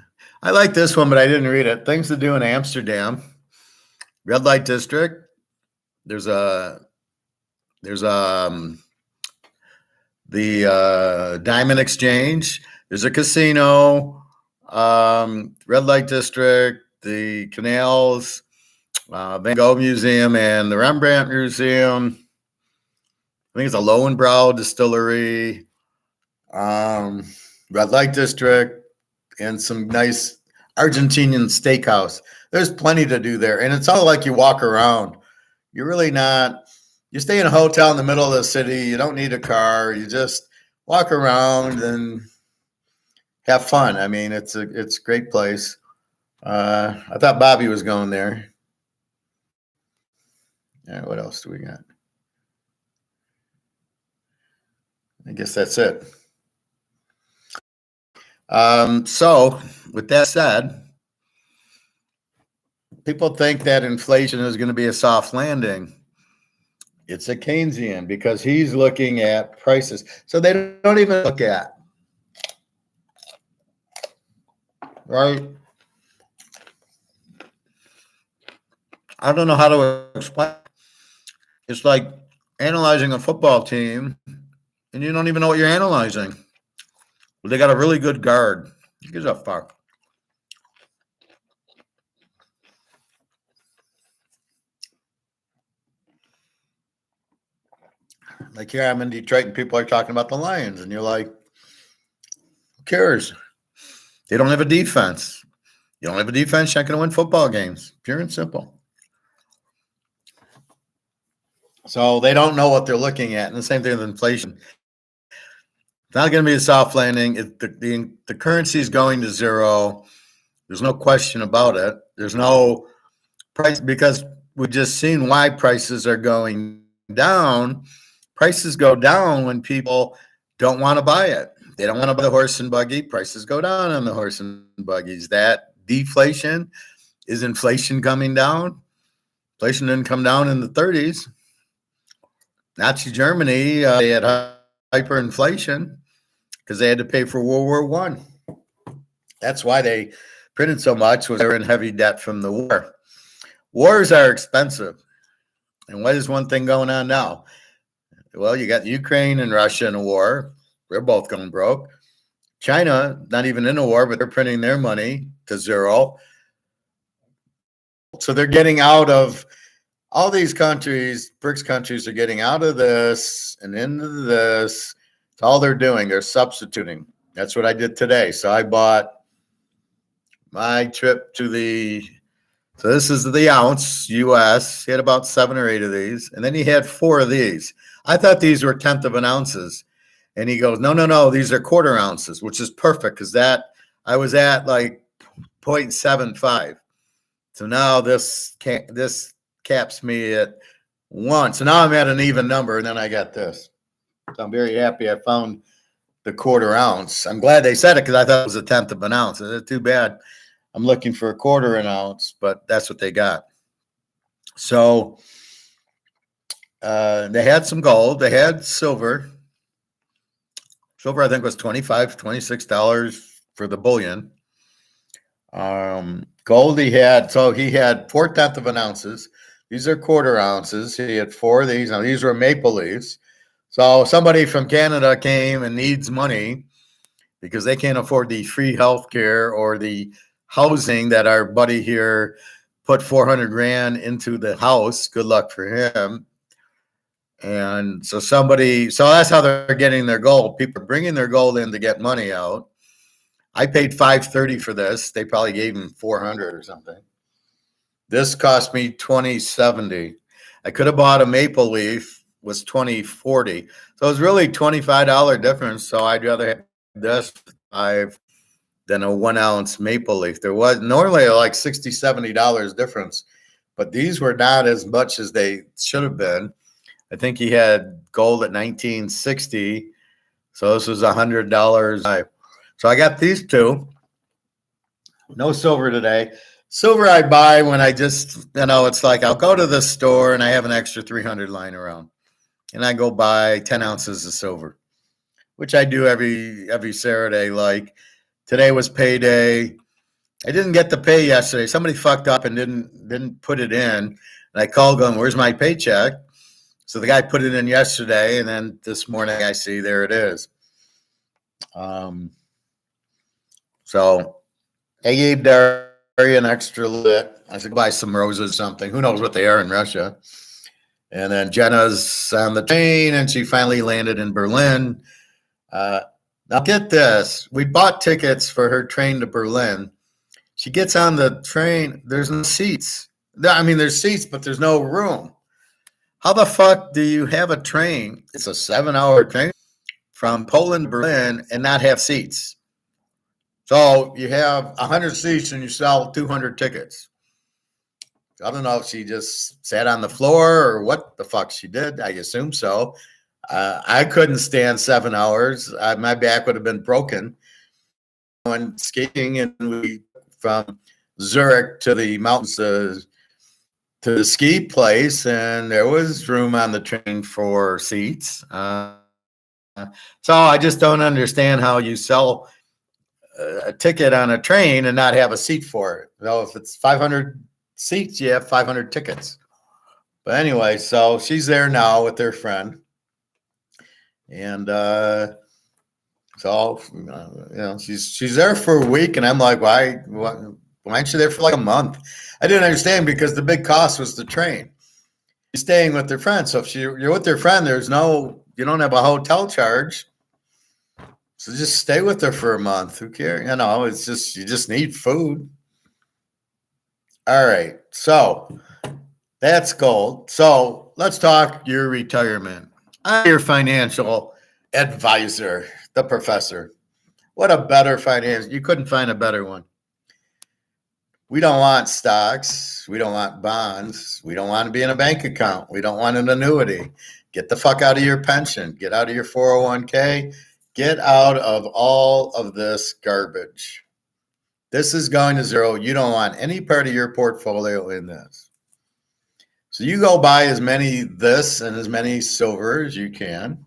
I like this one, but I didn't read it. Things to do in Amsterdam. Red light district. There's the Diamond Exchange. There's a casino. Red light district. The canals. Van Gogh Museum and the Rembrandt Museum. I think it's a Lowenbrau distillery. Red light district. And some nice Argentinian steakhouse. There's plenty to do there. And it's all like you walk around. You're really not, you stay in a hotel in the middle of the city. You don't need a car. You just walk around and have fun. I mean, it's a great place. I thought Bobby was going there. All right, what else do we got? I guess that's it. So with that said, people think that inflation is going to be a soft landing. It's a Keynesian because he's looking at prices. So they don't even look at, right? I don't know how to explain. It's like analyzing a football team and you don't even know what you're analyzing. Well, they got a really good guard. Who gives a fuck? Like here I'm in Detroit and people are talking about the Lions and you're like, who cares? They don't have a defense. You don't have a defense, you're not going to win football games. Pure and simple. So they don't know what they're looking at. And the same thing with inflation. It's not going to be a soft landing. The currency is going to zero. There's no question about it. There's no price because we've just seen why prices are going down. Prices go down when people don't want to buy it. They don't want to buy the horse and buggy. Prices go down on the horse and buggies. That deflation is inflation coming down. Inflation didn't come down in the 30s. Nazi Germany, they had hyperinflation because they had to pay for World War I. That's why they printed so much, was they were in heavy debt from the war. Wars are expensive. And what is one thing going on now? Well, you got Ukraine and Russia in a war. They're both going broke. China, not even in a war, but they're printing their money to zero. So they're getting out of all these countries, BRICS countries are getting out of this and into this. It's all they're doing. They're substituting. That's what I did today. So I bought my trip to so this is the ounce US. He had about 7 or 8 of these. And then he had 4 of these. I thought these were 1/10 of an ounces. And he goes, no, these are quarter ounces, which is perfect because that I was at like 0.75. So now this caps me at 1. So now I'm at an even number, and then I got this. So I'm very happy I found the quarter ounce. I'm glad they said it because I thought it was 1/10 of an ounce. It's too bad. I'm looking for a quarter an ounce, but that's what they got. So they had some gold. They had silver. Silver, I think, was $25, $26 for the bullion. Gold he had 4/10 of an ounces. These are quarter ounces. He had 4 of these. Now these were maple leaves. So somebody from Canada came and needs money because they can't afford the free health care or the housing that our buddy here put 400 grand into the house. Good luck for him. And so that's how they're getting their gold. People are bringing their gold in to get money out. I paid $530 for this. They probably gave him $400 or something. This cost me $20.70. I could have bought a maple leaf, was $20.40. So it was really $25 difference. So I'd rather have this 5 than a 1 ounce maple leaf. There was normally like $60, $70 difference, but these were not as much as they should have been. I think he had gold at 1960. So this was $100. So I got these two. No silver today. Silver I buy when I just, it's like I'll go to the store and I have an extra 300 lying around. And I go buy 10 ounces of silver, which I do every Saturday. Like today was payday. I didn't get the pay yesterday. Somebody fucked up and didn't put it in. And I called going, where's my paycheck? So the guy put it in yesterday, and then this morning I see there it is. So I gave Derry an extra lit. I said, buy some roses or something. Who knows what they are in Russia? And then Jenna's on the train, and she finally landed in Berlin. Now get this. We bought tickets for her train to Berlin. She gets on the train. There's no seats. I mean, there's seats, but there's no room. How the fuck do you have a train? It's a 7-hour train from Poland to Berlin and not have seats. So you have 100 seats and you sell 200 tickets. I don't know if she just sat on the floor or what the fuck she did. I assume so. I couldn't stand 7 hours. My back would have been broken. Went skating, and we from Zurich to the mountains to the ski place, and there was room on the train for seats. So I just don't understand how you sell a ticket on a train and not have a seat for it. You know, if it's 500 seats, you have 500 tickets. But anyway, so she's there now with her friend. And so, she's there for a week, and I'm like, why aren't you there for like a month? I didn't understand because the big cost was the train. You're staying with their friend. So if you're with their friend, you don't have a hotel charge. So just stay with her for a month. Who cares? It's just, you just need food. All right. So that's gold. So let's talk your retirement. I'm your financial advisor, the professor. What a better finance. You couldn't find a better one. We don't want stocks. We don't want bonds. We don't want to be in a bank account. We don't want an annuity. Get the fuck out of your pension. Get out of your 401k. Get out of all of this garbage. This is going to zero. You don't want any part of your portfolio in this. So you go buy as many this and as many silver as you can.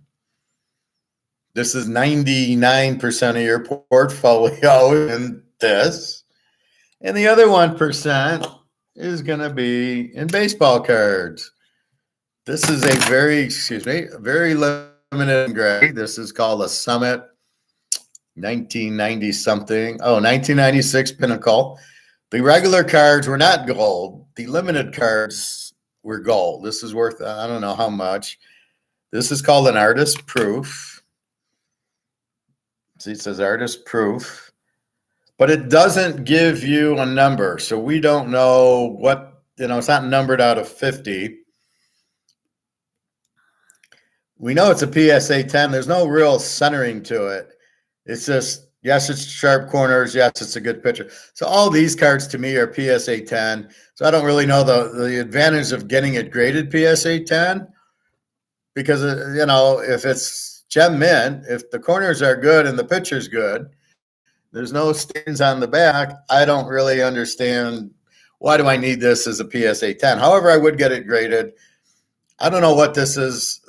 This is 99% of your portfolio in this. And the other 1% is going to be in baseball cards. This is a very limited grade. This is called a Summit 1996 Pinnacle. The regular cards were not gold. The limited cards were gold. This is worth, I don't know how much. This is called an artist proof. See, it says artist proof. But it doesn't give you a number. So we don't know what, it's not numbered out of 50. We know it's a PSA 10. There's no real centering to it. It's just, yes, it's sharp corners. Yes, it's a good picture. So all these cards to me are PSA 10. So I don't really know the advantage of getting it graded PSA 10 because, if it's gem mint, if the corners are good and the picture's good, there's no stains on the back. I don't really understand why do I need this as a PSA 10. However, I would get it graded. I don't know what this is.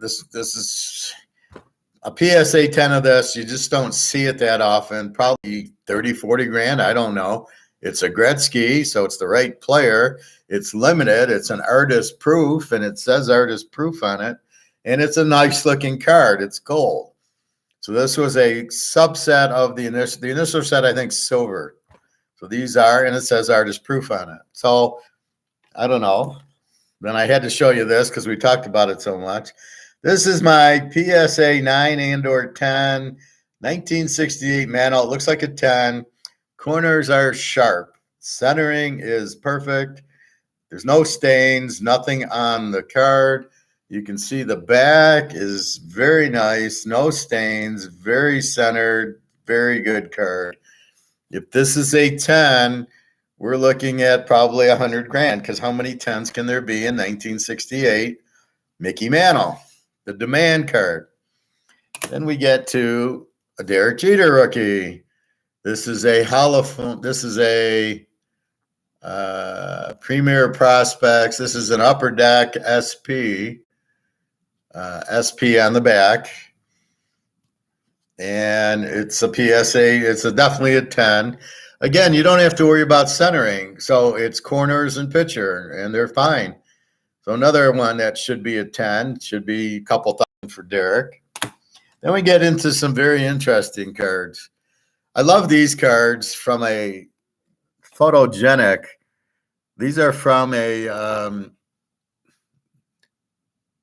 This is a PSA 10 of this. You just don't see it that often. Probably 30, 40 grand. I don't know. It's a Gretzky, so it's the right player. It's limited. It's an artist proof, and it says artist proof on it. And it's a nice looking card. It's gold. So this was a subset of the initial set, I think, silver. So these are, and it says artist proof on it. So I don't know. Then I had to show you this because we talked about it so much. This is my PSA 9 and/or 10, 1968 Mano. It looks like a 10. Corners are sharp. Centering is perfect. There's no stains, nothing on the card. You can see the back is very nice, no stains, very centered, very good card. If this is a 10, we're looking at probably 100 grand because how many 10s can there be in 1968? Mickey Mantle, the demand card. Then we get to a Derek Jeter rookie. This is a Premier Prospects. This is an Upper Deck SP. SP on the back. And it's a PSA. It's definitely a 10. Again, you don't have to worry about centering. So it's corners and pitcher, and they're fine. So another one that should be a 10, should be a couple thousand for Derek. Then we get into some very interesting cards. I love these cards from a photogenic. These are from a,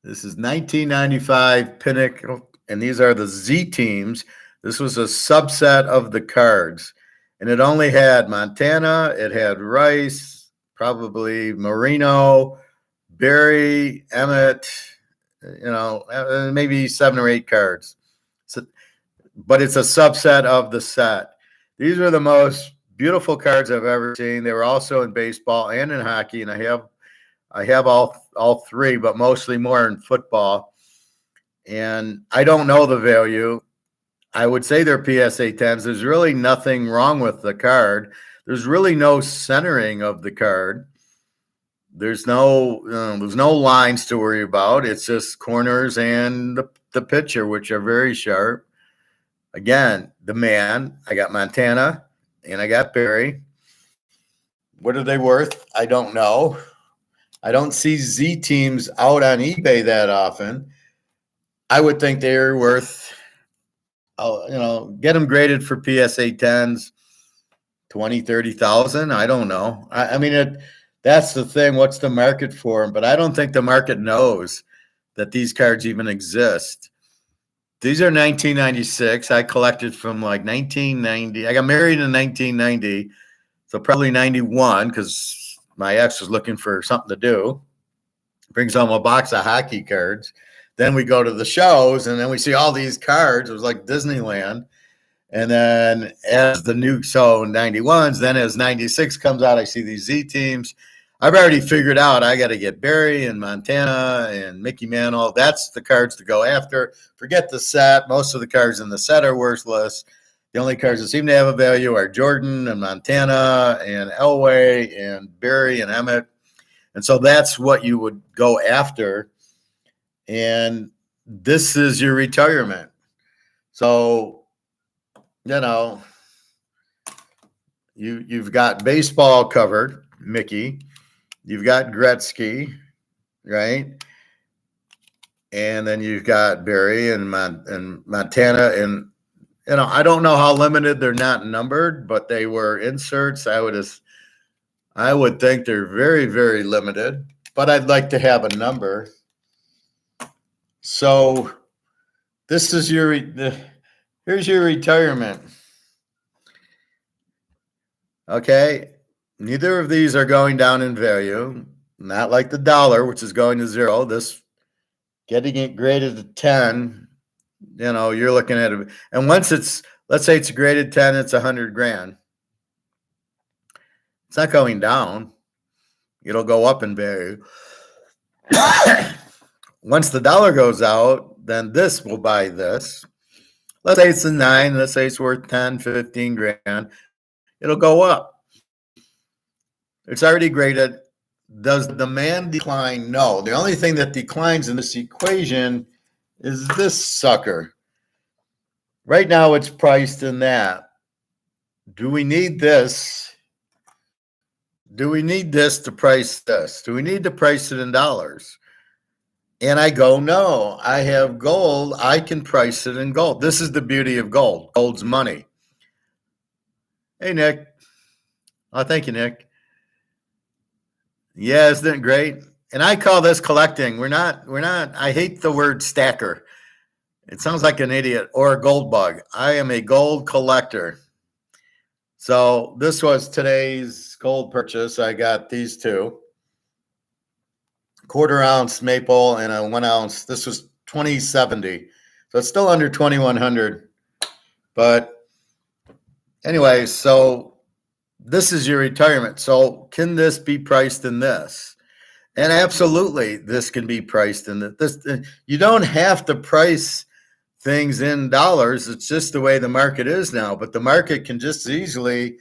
this is 1995 Pinnacle, and these are the Z teams. This was a subset of the cards, and it only had Montana, it had Rice, probably Marino, Barry, Emmett, maybe 7 or 8 cards. So, but it's a subset of the set. These are the most beautiful cards I've ever seen. They were also in baseball and in hockey, and I have all 3, but mostly more in football. And I don't know the value. I would say they're PSA 10s. There's really nothing wrong with the card. There's really no centering of the card. There's no lines to worry about. It's just corners and the pitcher, which are very sharp. Again, the man, I got Montana and I got Barry. What are they worth? I don't know. I don't see Z teams out on eBay that often. I would think they're worth, get them graded for PSA 10s, 20, 30,000. I don't know. I mean, that's the thing. What's the market for them? But I don't think the market knows that these cards even exist. These are 1996. I collected from like 1990. I got married in 1990, so probably 91 because my ex was looking for something to do. Brings home a box of hockey cards. Then we go to the shows, and then we see all these cards. It was like Disneyland. And then as the new, so 91s, then as 96 comes out, I see these Z teams. I've already figured out I got to get Barry and Montana and Mickey Mantle. That's the cards to go after. Forget the set. Most of the cards in the set are worthless. The only cards that seem to have a value are Jordan and Montana and Elway and Barry and Emmett. And so that's what you would go after. And this is your retirement. So, you've got baseball covered, Mickey. You've got Gretzky, right? And then you've got Barry and Montana. And, I don't know how limited. They're not numbered, but they were inserts. I would think they're very, very limited, but I'd like to have a number. So this is here's your retirement. Okay. Neither of these are going down in value, not like the dollar, which is going to 0. This getting it graded to 10, you're looking at it. And once let's say it's graded 10, it's $100,000. It's not going down. It'll go up in value. Once the dollar goes out, then this will buy this. Let's say it's a 9. Let's say it's worth 10, 15 grand. It'll go up. It's already graded. Does the demand decline? No. The only thing that declines in this equation is this sucker. Right now it's priced in that. Do we need this? Do we need this to price this? Do we need to price it in dollars? And I go, no, I have gold. I can price it in gold. This is the beauty of gold. Gold's money. Hey, Nick. Oh, thank you, Nick. Yeah, isn't it great? And I call this collecting. We're not, I hate the word stacker. It sounds like an idiot or a gold bug. I am a gold collector. So this was today's gold purchase. I got these 2. 1/4 ounce maple and a 1 ounce. This was 2070. So it's still under 2100. But anyway, so this is your retirement. So can this be priced in this? And absolutely, this can be priced in this. You don't have to price things in dollars. It's just the way the market is now. But the market can just easily,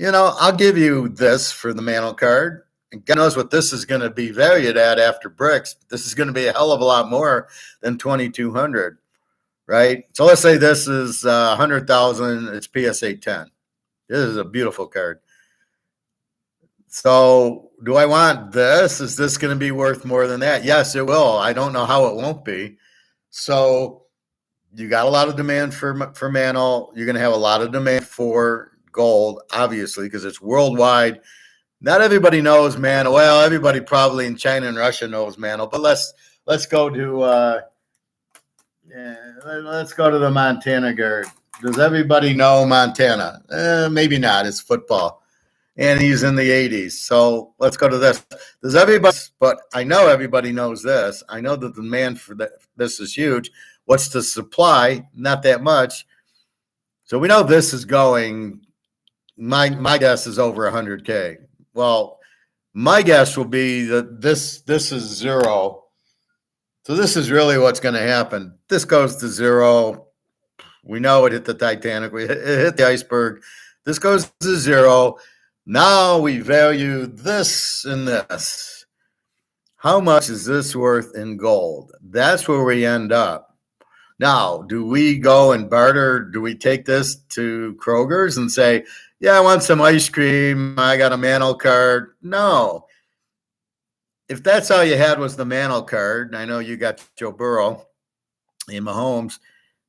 I'll give you this for the mantle card. And God knows what this is going to be valued at after BRICS. This is going to be a hell of a lot more than 2,200, right? So let's say this is 100,000. It's PSA 10. This is a beautiful card. So do I want this? Is this going to be worth more than that? Yes, it will. I don't know how it won't be. So you got a lot of demand for mantle. You're going to have a lot of demand for gold, obviously, because it's worldwide. Not everybody knows mantle. Well, everybody probably in China and Russia knows mantle. But let's go to let's go to the Montana guard. Does everybody know Montana? Maybe not. It's football. And he's in the 80s. So let's go to this. Does everybody, but I know everybody knows this. I know that the demand for this is huge. What's the supply? Not that much. So we know this is going, my guess is over 100K. Well, my guess will be that this is zero. So this is really what's going to happen. This goes to zero. We know it hit the Titanic. It hit the iceberg. This goes to zero. Now we value this and this. How much is this worth in gold? That's where we end up. Now, do we go and barter? Do we take this to Kroger's and say, yeah, I want some ice cream. I got a mantle card. No. If that's all you had was the mantle card, and I know you got Joe Burrow in Mahomes,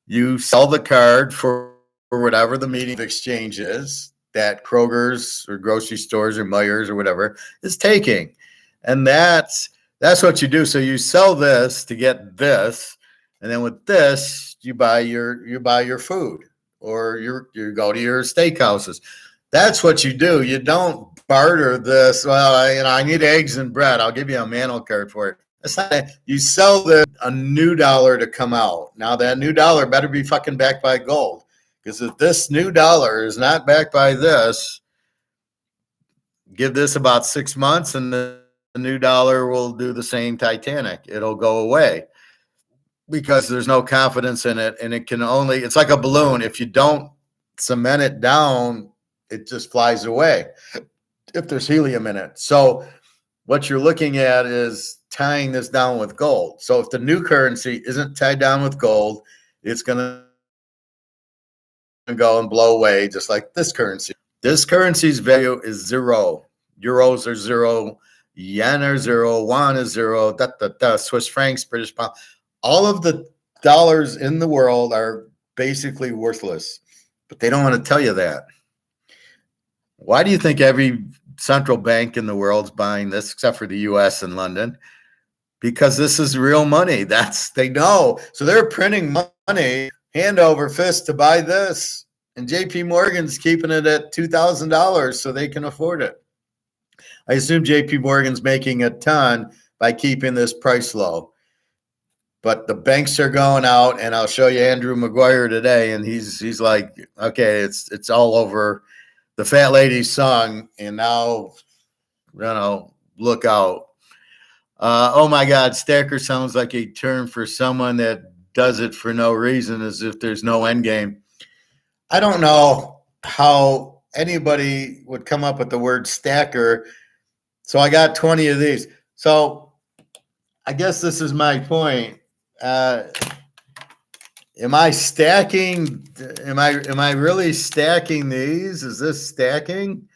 you sell the card for whatever the medium of exchange is that Kroger's or grocery stores or Meijer's or whatever is taking. And that's what you do. So you sell this to get this, and then with this, you buy your food or you go to your steakhouses. That's what you do. You don't barter this. Well, I need eggs and bread. I'll give you a mantle card for it. That's not it. You sell a new dollar to come out. Now that new dollar better be fucking backed by gold. Because if this new dollar is not backed by this, give this about 6 months and the new dollar will do the same Titanic. It'll go away because there's no confidence in it. And it's like a balloon. If you don't cement it down, it just flies away if there's helium in it. So what you're looking at is tying this down with gold. So if the new currency isn't tied down with gold, it's going to go and blow away just like this currency. This currency's value is zero. Euros are zero. Yen are zero. Won is zero. Swiss francs, British pound. All of the dollars in the world are basically worthless, but they don't want to tell you that. Why do you think every central bank in the world's buying this, except for the U.S. and London? Because this is real money. They know. So they're printing money hand over fist to buy this. And JP Morgan's keeping it at $2,000 so they can afford it. I assume JP Morgan's making a ton by keeping this price low. But the banks are going out, and I'll show you Andrew Maguire today, and he's like, okay, it's all over. The fat lady sung, and now, look out. Oh my God, stacker sounds like a term for someone that does it for no reason, as if there's no end game. I don't know how anybody would come up with the word stacker. So I got 20 of these. So I guess this is my point. Am I stacking? Am I really stacking these? Is this stacking?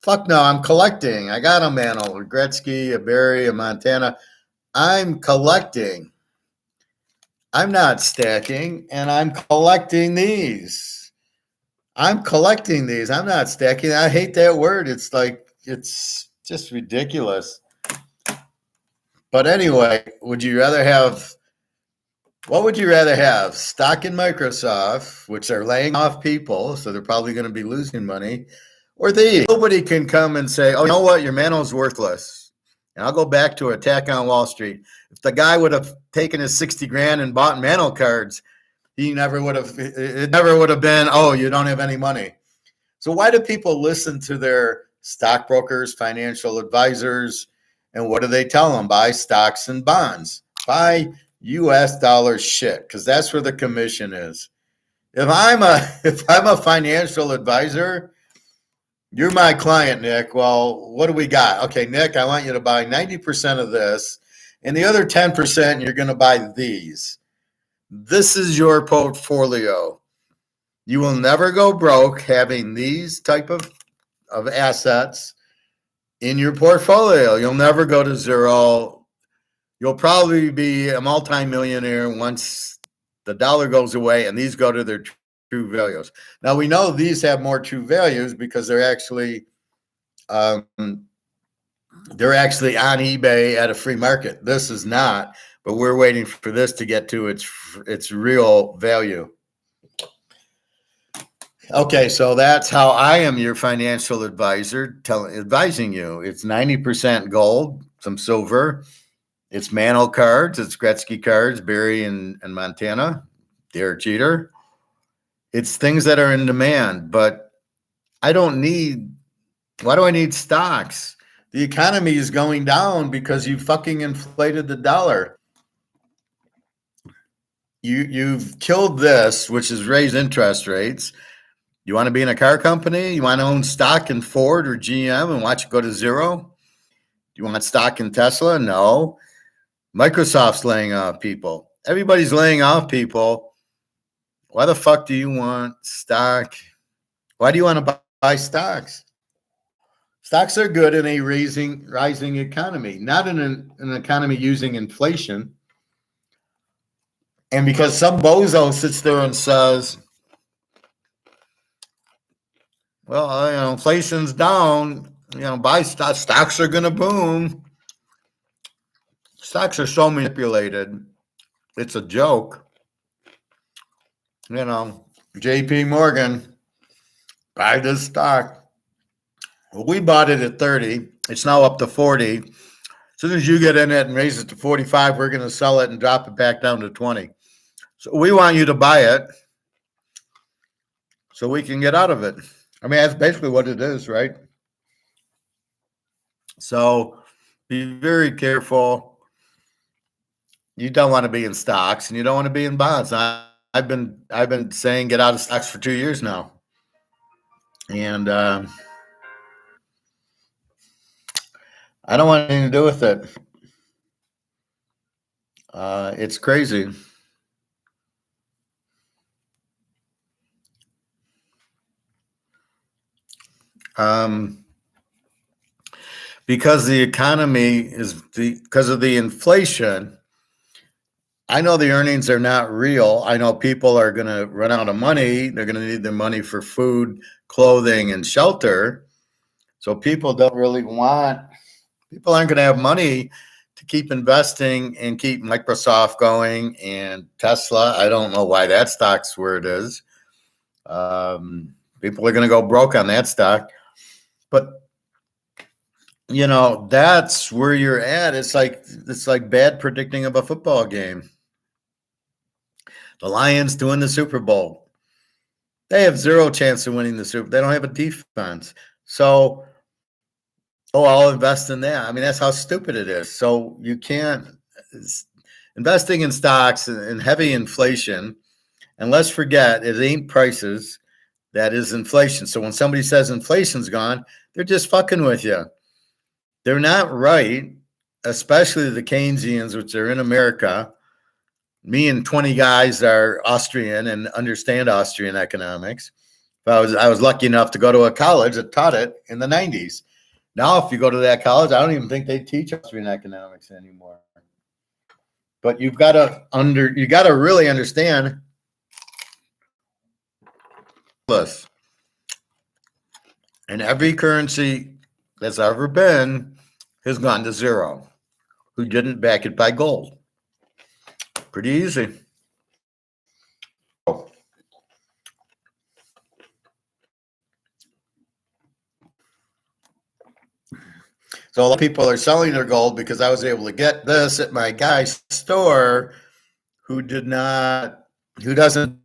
Fuck no, I'm collecting. I got a mantle, a Gretzky, a Barry, a Montana. I'm collecting. I'm not stacking, and I'm collecting these. I'm collecting these. I'm not stacking. I hate that word. It's just ridiculous. But anyway, what would you rather have? Stock in Microsoft, which are laying off people, so they're probably going to be losing money, or nobody can come and say, oh, you know what, your mantle's worthless. And I'll go back to Attack on Wall Street. If the guy would have taken his 60 grand and bought mantle cards, it never would have been, oh, you don't have any money. So why do people listen to their stockbrokers, financial advisors, And what do they tell them? Buy stocks and bonds. Buy US dollar shit, because that's where the commission is. If I'm a financial advisor, you're my client, Nick. Well, what do we got? Okay, Nick, I want you to buy 90% of this, and the other 10% you're going to buy these. This is your portfolio. You will never go broke having these type of assets in your portfolio. You'll never go to zero. You'll probably be a multimillionaire once the dollar goes away and these go to their true values. Now we know these have more true values because they're actually on eBay at a free market. This is not, but we're waiting for this to get to its real value. Okay, so that's how I am your financial advisor, advising you. It's 90% gold, some silver. It's Mantle cards. It's Gretzky cards, Barry and Montana, Derek Jeter. It's things that are in demand, but why do I need stocks? The economy is going down because you fucking inflated the dollar. You've killed this, which has raised interest rates. You want to be in a car company? You want to own stock in Ford or GM and watch it go to zero? Do you want stock in Tesla? No. Microsoft's laying off people. Everybody's laying off people. Why the fuck do you want stock? Why do you want to buy stocks? Stocks are good in a rising economy, not in an economy using inflation. And because some bozo sits there and says, well, inflation's down, buy stocks. Stocks are going to boom. Stocks are so manipulated. It's a joke. JP Morgan, buy this stock. Well, we bought it at 30. It's now up to 40. As soon as you get in it and raise it to 45, we're going to sell it and drop it back down to 20. So we want you to buy it so we can get out of it. I mean, that's basically what it is, right? So be very careful. You don't want to be in stocks and you don't want to be in bonds. I've been saying get out of stocks for 2 years now. And I don't want anything to do with it. It's crazy. Because the economy because of the inflation, I know the earnings are not real. I know people are going to run out of money. They're going to need their money for food, clothing, and shelter. So people aren't going to have money to keep investing and keep Microsoft going and Tesla. I don't know why that stock's where it is. People are going to go broke on that stock. But that's where you're at. It's like bad predicting of a football game. The Lions doing the Super Bowl. They have zero chance of winning the Super Bowl. They don't have a defense. So, I'll invest in that. I mean, that's how stupid it is. So you can't investing in stocks and heavy inflation. And let's forget, it ain't prices. That is inflation. So when somebody says inflation's gone, they're just fucking with you. They're not right, especially the Keynesians, which are in America. Me and 20 guys are Austrian and understand Austrian economics. I was lucky enough to go to a college that taught it in the 90s. Now, if you go to that college, I don't even think they teach Austrian economics anymore. But you got to really understand this. And every currency that's ever been has gone to zero. Who didn't back it by gold? Pretty easy. So a lot of people are selling their gold because I was able to get this at my guy's store who doesn't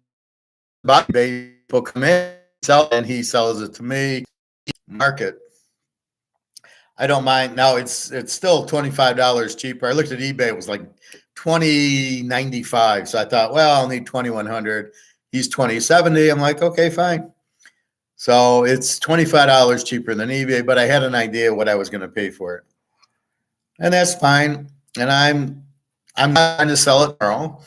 buy. People come in, sell, and he sells it to me. Market. I don't mind. Now it's still $25 cheaper. I looked at eBay, it was like 20.95. So I thought, well, I'll need 2100. He's 20.70. I'm like, okay, fine. So it's $25 cheaper than eBay, but I had an idea what I was going to pay for it. And that's fine. And I'm not trying to sell it tomorrow.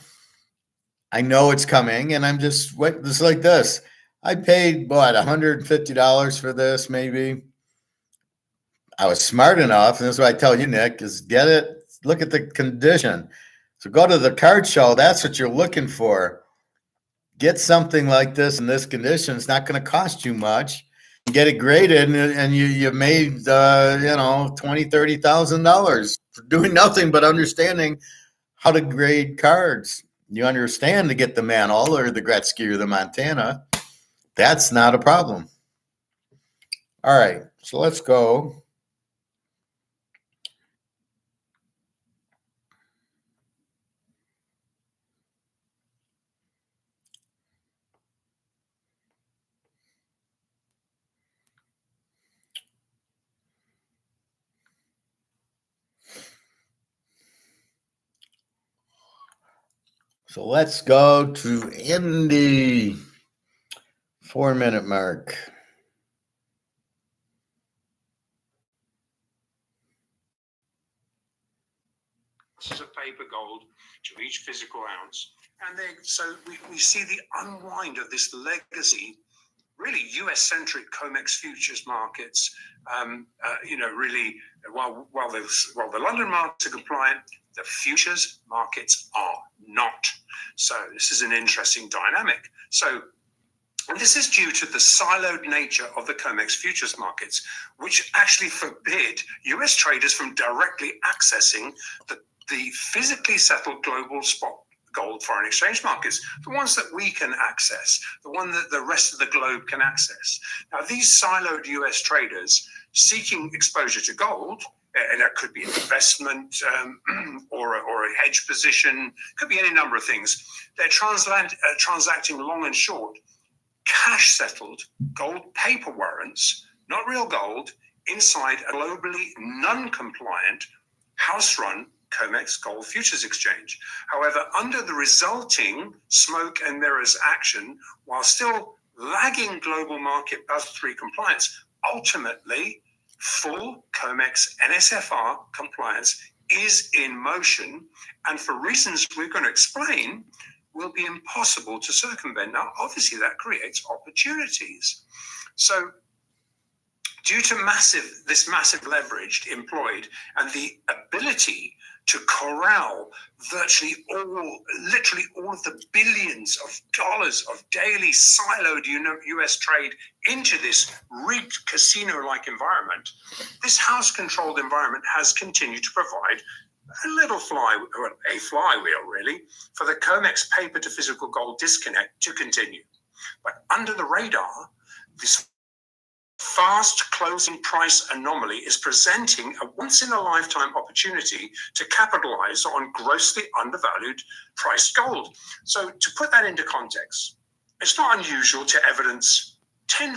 I know it's coming, and I'm just wait. This is like this. I paid what $150 for this, maybe. I was smart enough, and this is what I tell you, Nick, is get it, look at the condition. So go to the card show. That's what you're looking for. Get something like this in this condition. It's not going to cost you much. Get it graded, and you made $20,000-$30,000 for doing nothing but understanding how to grade cards. You understand to get the Mantle or the Gretzky or the Montana. That's not a problem. All right, so let's go. So let's go to Indy. 4-minute mark. Of paper gold to each physical ounce. And so we see the unwind of this legacy, really US-centric COMEX futures markets. Really, while the London markets are compliant, the futures markets are not. So this is an interesting dynamic. And this is due to the siloed nature of the COMEX futures markets, which actually forbid US traders from directly accessing the physically settled global spot gold foreign exchange markets, the ones that we can access, the one that the rest of the globe can access. Now, these siloed US traders seeking exposure to gold, and that could be an investment or a hedge position, could be any number of things. They're transacting long and short, cash-settled gold paper warrants, not real gold, inside a globally non-compliant, house-run COMEX Gold Futures Exchange. However, under the resulting smoke and mirrors action, while still lagging global market Basel III compliance, ultimately full COMEX NSFR compliance is in motion, and for reasons we're going to explain, will be impossible to circumvent. Now, obviously, that creates opportunities. So, due to this massive leverage employed and the ability to corral literally all of the billions of dollars of daily siloed US trade into this rigged casino-like environment, this house-controlled environment has continued to provide a flywheel really, for the COMEX paper to physical gold disconnect to continue. But under the radar, this fast closing price anomaly is presenting a once-in-a-lifetime opportunity to capitalize on grossly undervalued priced gold. So to put that into context, it's not unusual to evidence 10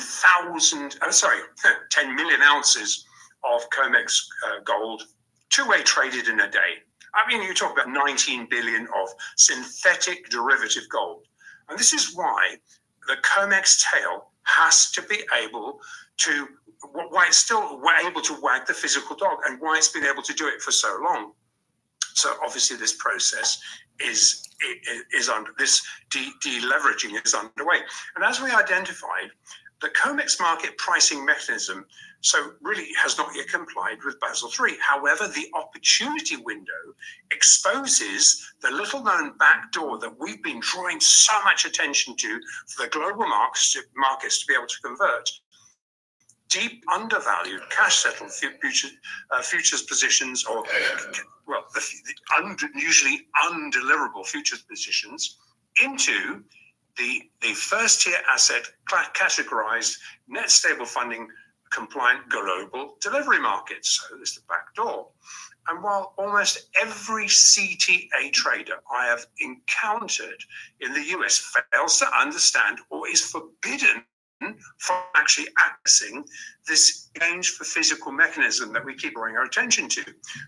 million ounces of COMEX gold two-way traded in a day. I mean, you talk about 19 billion of synthetic derivative gold. And this is why the COMEX tail has to be able to, why it's still able to wag the physical dog and why it's been able to do it for so long. So obviously this process is under, this deleveraging is underway. And as we identified, the COMEX market pricing mechanism really has not yet complied with Basel III. However, the opportunity window exposes the little-known backdoor that we've been drawing so much attention to for the global markets to be able to convert deep undervalued cash-settled futures positions, or usually undeliverable futures positions, into the first-tier asset categorized net stable funding compliant global delivery markets. So there's the back door. And while almost every CTA trader I have encountered in the US fails to understand or is forbidden from actually accessing this exchange for physical mechanism that we keep drawing our attention to.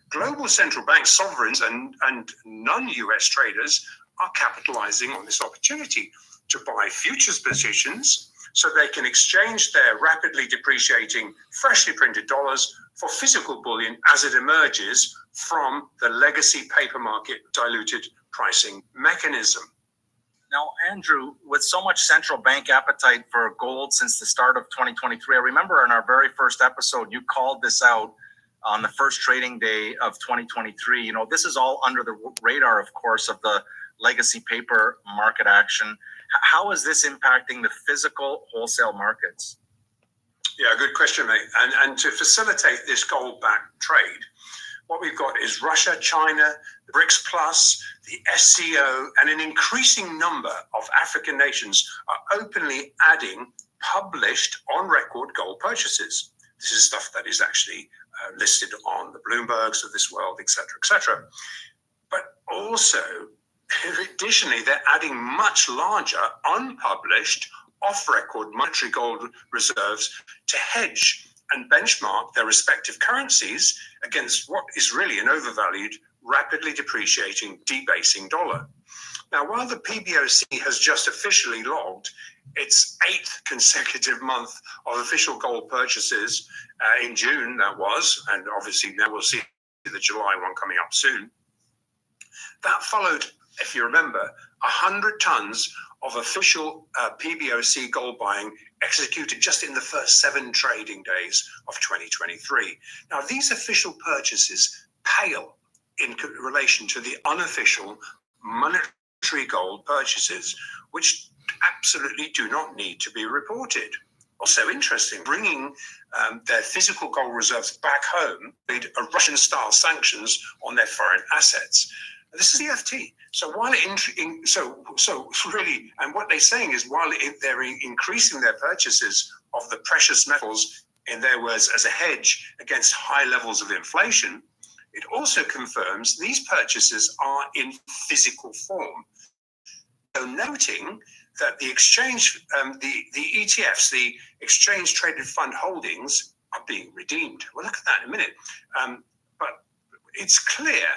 Global central banks, sovereigns, and non-US traders are capitalizing on this opportunity to buy futures positions so they can exchange their rapidly depreciating, freshly printed dollars for physical bullion as it emerges from the legacy paper market diluted pricing mechanism. Now, Andrew, with so much central bank appetite for gold since the start of 2023, I remember in our very first episode, you called this out on the first trading day of 2023. You know, this is all under the radar, of course, of the legacy paper market action. How is this impacting the physical wholesale markets? Yeah, good question, mate. And to facilitate this gold-backed trade, what we've got is Russia, China, the BRICS Plus, the SCO, and an increasing number of African nations are openly adding published on-record gold purchases. This is stuff that is actually listed on the Bloombergs of this world, et cetera, But also, additionally, they're adding much larger, unpublished, off-record monetary gold reserves to hedge and benchmark their respective currencies against what is really an overvalued, rapidly depreciating, debasing dollar. Now, while the PBOC has just officially logged its 8th consecutive month of official gold purchases in June, that was, and obviously now we'll see the July one coming up soon, that followed, if you remember, 100 tons of official PBOC gold buying executed just in the first 7 trading days of 2023. Now, these official purchases pale in relation to the unofficial monetary gold purchases, which absolutely do not need to be reported. Also interesting, bringing their physical gold reserves back home, made a Russian-style sanctions on their foreign assets. This is the FT. So while really, and what they're saying is while they're increasing their purchases of the precious metals, in their words, as a hedge against high levels of inflation, it also confirms these purchases are in physical form. So noting that the exchange, the ETFs, the exchange traded fund holdings are being redeemed. We'll look at that in a minute. But it's clear.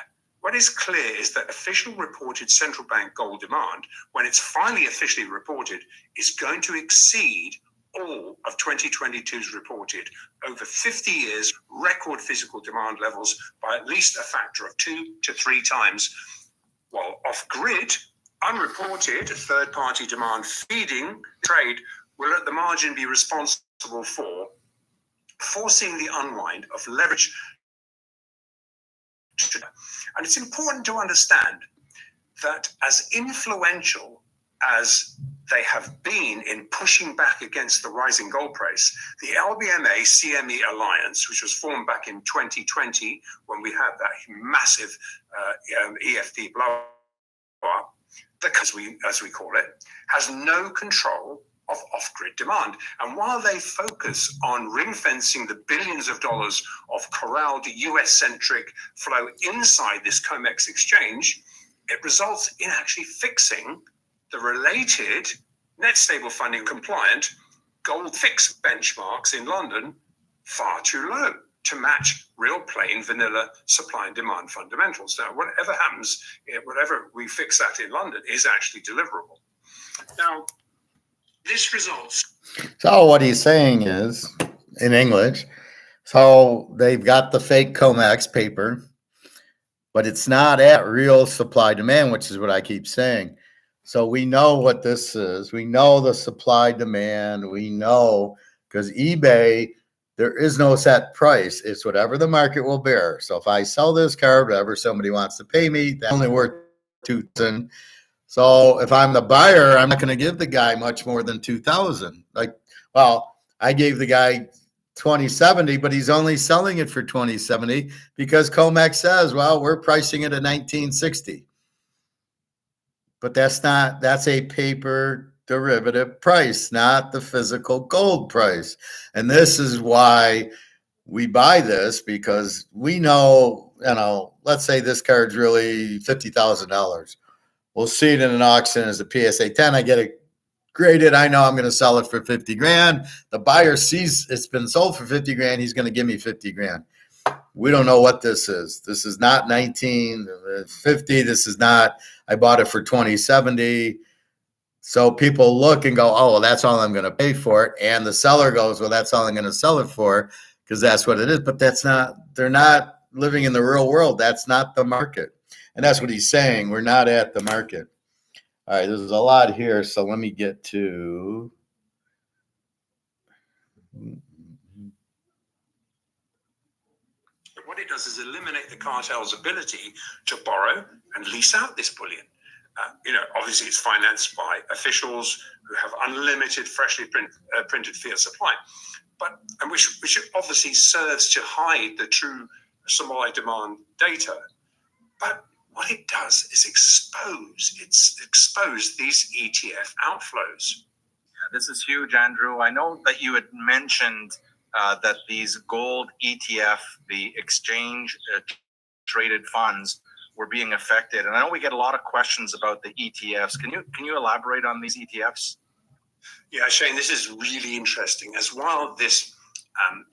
What is clear is that official reported central bank gold demand, when it's finally officially reported, is going to exceed all of 2022's reported over 50 years record physical demand levels by at least a factor of 2 to 3 times, while off-grid, unreported third-party demand feeding trade will at the margin be responsible for forcing the unwind of leverage. And it's important to understand that as influential as they have been in pushing back against the rising gold price, the LBMA-CME alliance, which was formed back in 2020 when we had that massive EFD blow-up, as we call it, has no control of off-grid demand. And while they focus on ring-fencing the billions of dollars of corralled US-centric flow inside this COMEX exchange, it results in actually fixing the related net stable funding compliant gold fix benchmarks in London far too low to match real plain vanilla supply and demand fundamentals. Now, whatever happens, whatever we fix that in London is actually deliverable. Now, this results. So what he's saying is, in English, so they've got the fake COMEX paper, but it's not at real supply demand, which is what I keep saying. So we know what this is. We know the supply demand. We know because eBay, there is no set price. It's whatever the market will bear. So if I sell this card, whatever somebody wants to pay me, that's only worth $2,000. So if I'm the buyer, I'm not going to give the guy much more than $2,000. Like, well, I gave the guy $2,070, but he's only selling it for $2,070 because COMEX says, well, we're pricing it at $1,960. But that's a paper derivative price, not the physical gold price. And this is why we buy this, because we know, let's say this card's really $50,000. We'll see it in an auction as a PSA 10. I get graded. I know I'm going to sell it for 50 grand. The buyer sees it's been sold for 50 grand. He's going to give me 50 grand. We don't know what this is. This is not 1950. This is not, I bought it for 2070. So people look and go, oh, well, that's all I'm going to pay for it. And the seller goes, well, that's all I'm going to sell it for because that's what it is. But that's not, they're not living in the real world. That's not the market. And that's what he's saying. We're not at the market. All right, there's a lot here. So let me get to. What it does is eliminate the cartel's ability to borrow and lease out this bullion. Obviously it's financed by officials who have unlimited freshly printed fiat supply, and which obviously serves to hide the true supply demand data. But what it does is expose these ETF outflows. Yeah, this is huge, Andrew. I know that you had mentioned that these gold ETF, the exchange traded funds, were being affected. And I know we get a lot of questions about the ETFs. Can you elaborate on these ETFs? Yeah, Shane, this is really interesting. As while this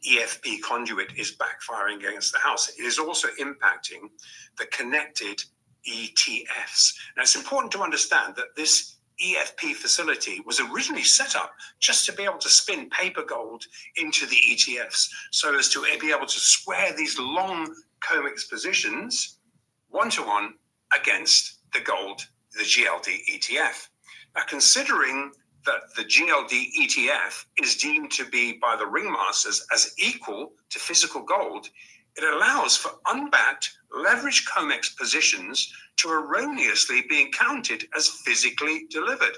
EFP conduit is backfiring against the house, it is also impacting the connected ETFs. Now, it's important to understand that this EFP facility was originally set up just to be able to spin paper gold into the ETFs so as to be able to square these long COMEX positions one-to-one against the gold, the GLD ETF. Now, considering that the GLD ETF is deemed to be by the ringmasters as equal to physical gold, it allows for unbacked leveraged COMEX positions to erroneously being counted as physically delivered,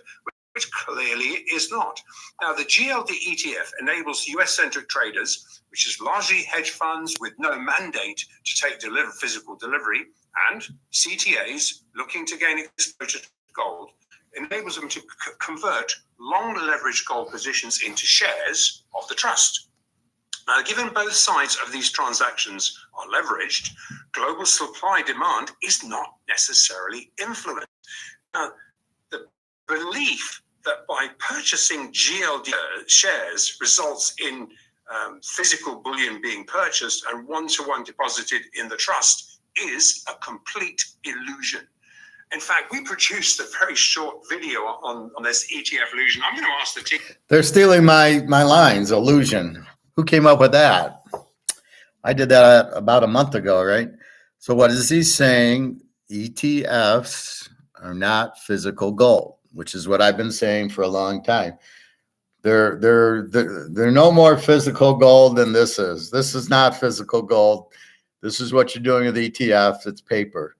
which clearly is not. Now, the GLD ETF enables US-centric traders, which is largely hedge funds with no mandate to take physical delivery, and CTAs looking to gain exposure to gold, enables them to convert long leveraged gold positions into shares of the trust. Now, given both sides of these transactions are leveraged, global supply demand is not necessarily influenced. Now, the belief that by purchasing GLD shares results in physical bullion being purchased and one-to-one deposited in the trust is a complete illusion. In fact, we produced a very short video on this ETF illusion. I'm going to ask the team. They're stealing my lines, illusion. Who came up with that? I did that about a month ago, right? So what is he saying? ETFs are not physical gold, which is what I've been saying for a long time. They're no more physical gold than this is. This is not physical gold. This is what you're doing with ETFs. It's paper.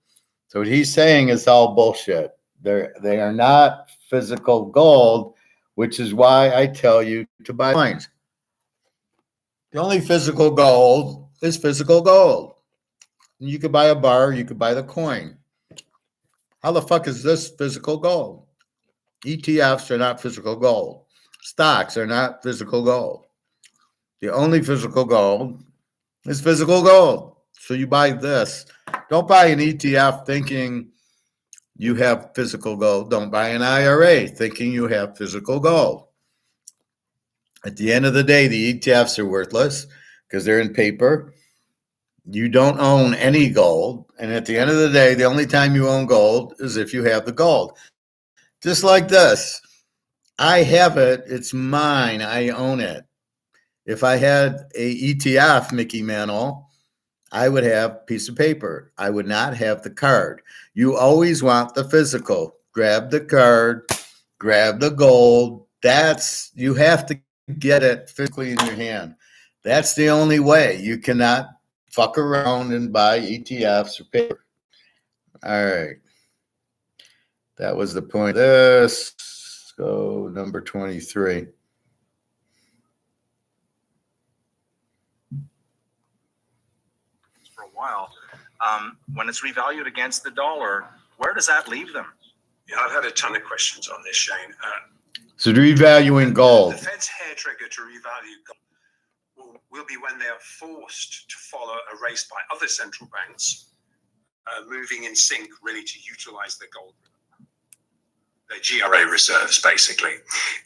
So what he's saying is all bullshit. They are not physical gold, which is why I tell you to buy coins. The only physical gold is physical gold. You could buy a bar, you could buy the coin. How the fuck is this physical gold? ETFs are not physical gold. Stocks are not physical gold. The only physical gold is physical gold. So you buy this. Don't buy an ETF thinking you have physical gold. Don't buy an IRA thinking you have physical gold. At the end of the day, the ETFs are worthless because they're in paper. You don't own any gold. And at the end of the day, the only time you own gold is if you have the gold. Just like this. I have it. It's mine. I own it. If I had a ETF, Mickey Mantle, I would have a piece of paper. I would not have the card. You always want the physical. Grab the card, grab the gold. You have to get it physically in your hand. That's the only way. You cannot fuck around and buy ETFs or paper. All right. That was the point. Let's go number 23. For a while, when it's revalued against the dollar, where does that leave them? Yeah, I've had a ton of questions on this, Shane. So revaluing gold. The Fed's hair trigger to revalue gold will be when they are forced to follow a race by other central banks moving in sync really to utilize the gold. GRA reserves, basically.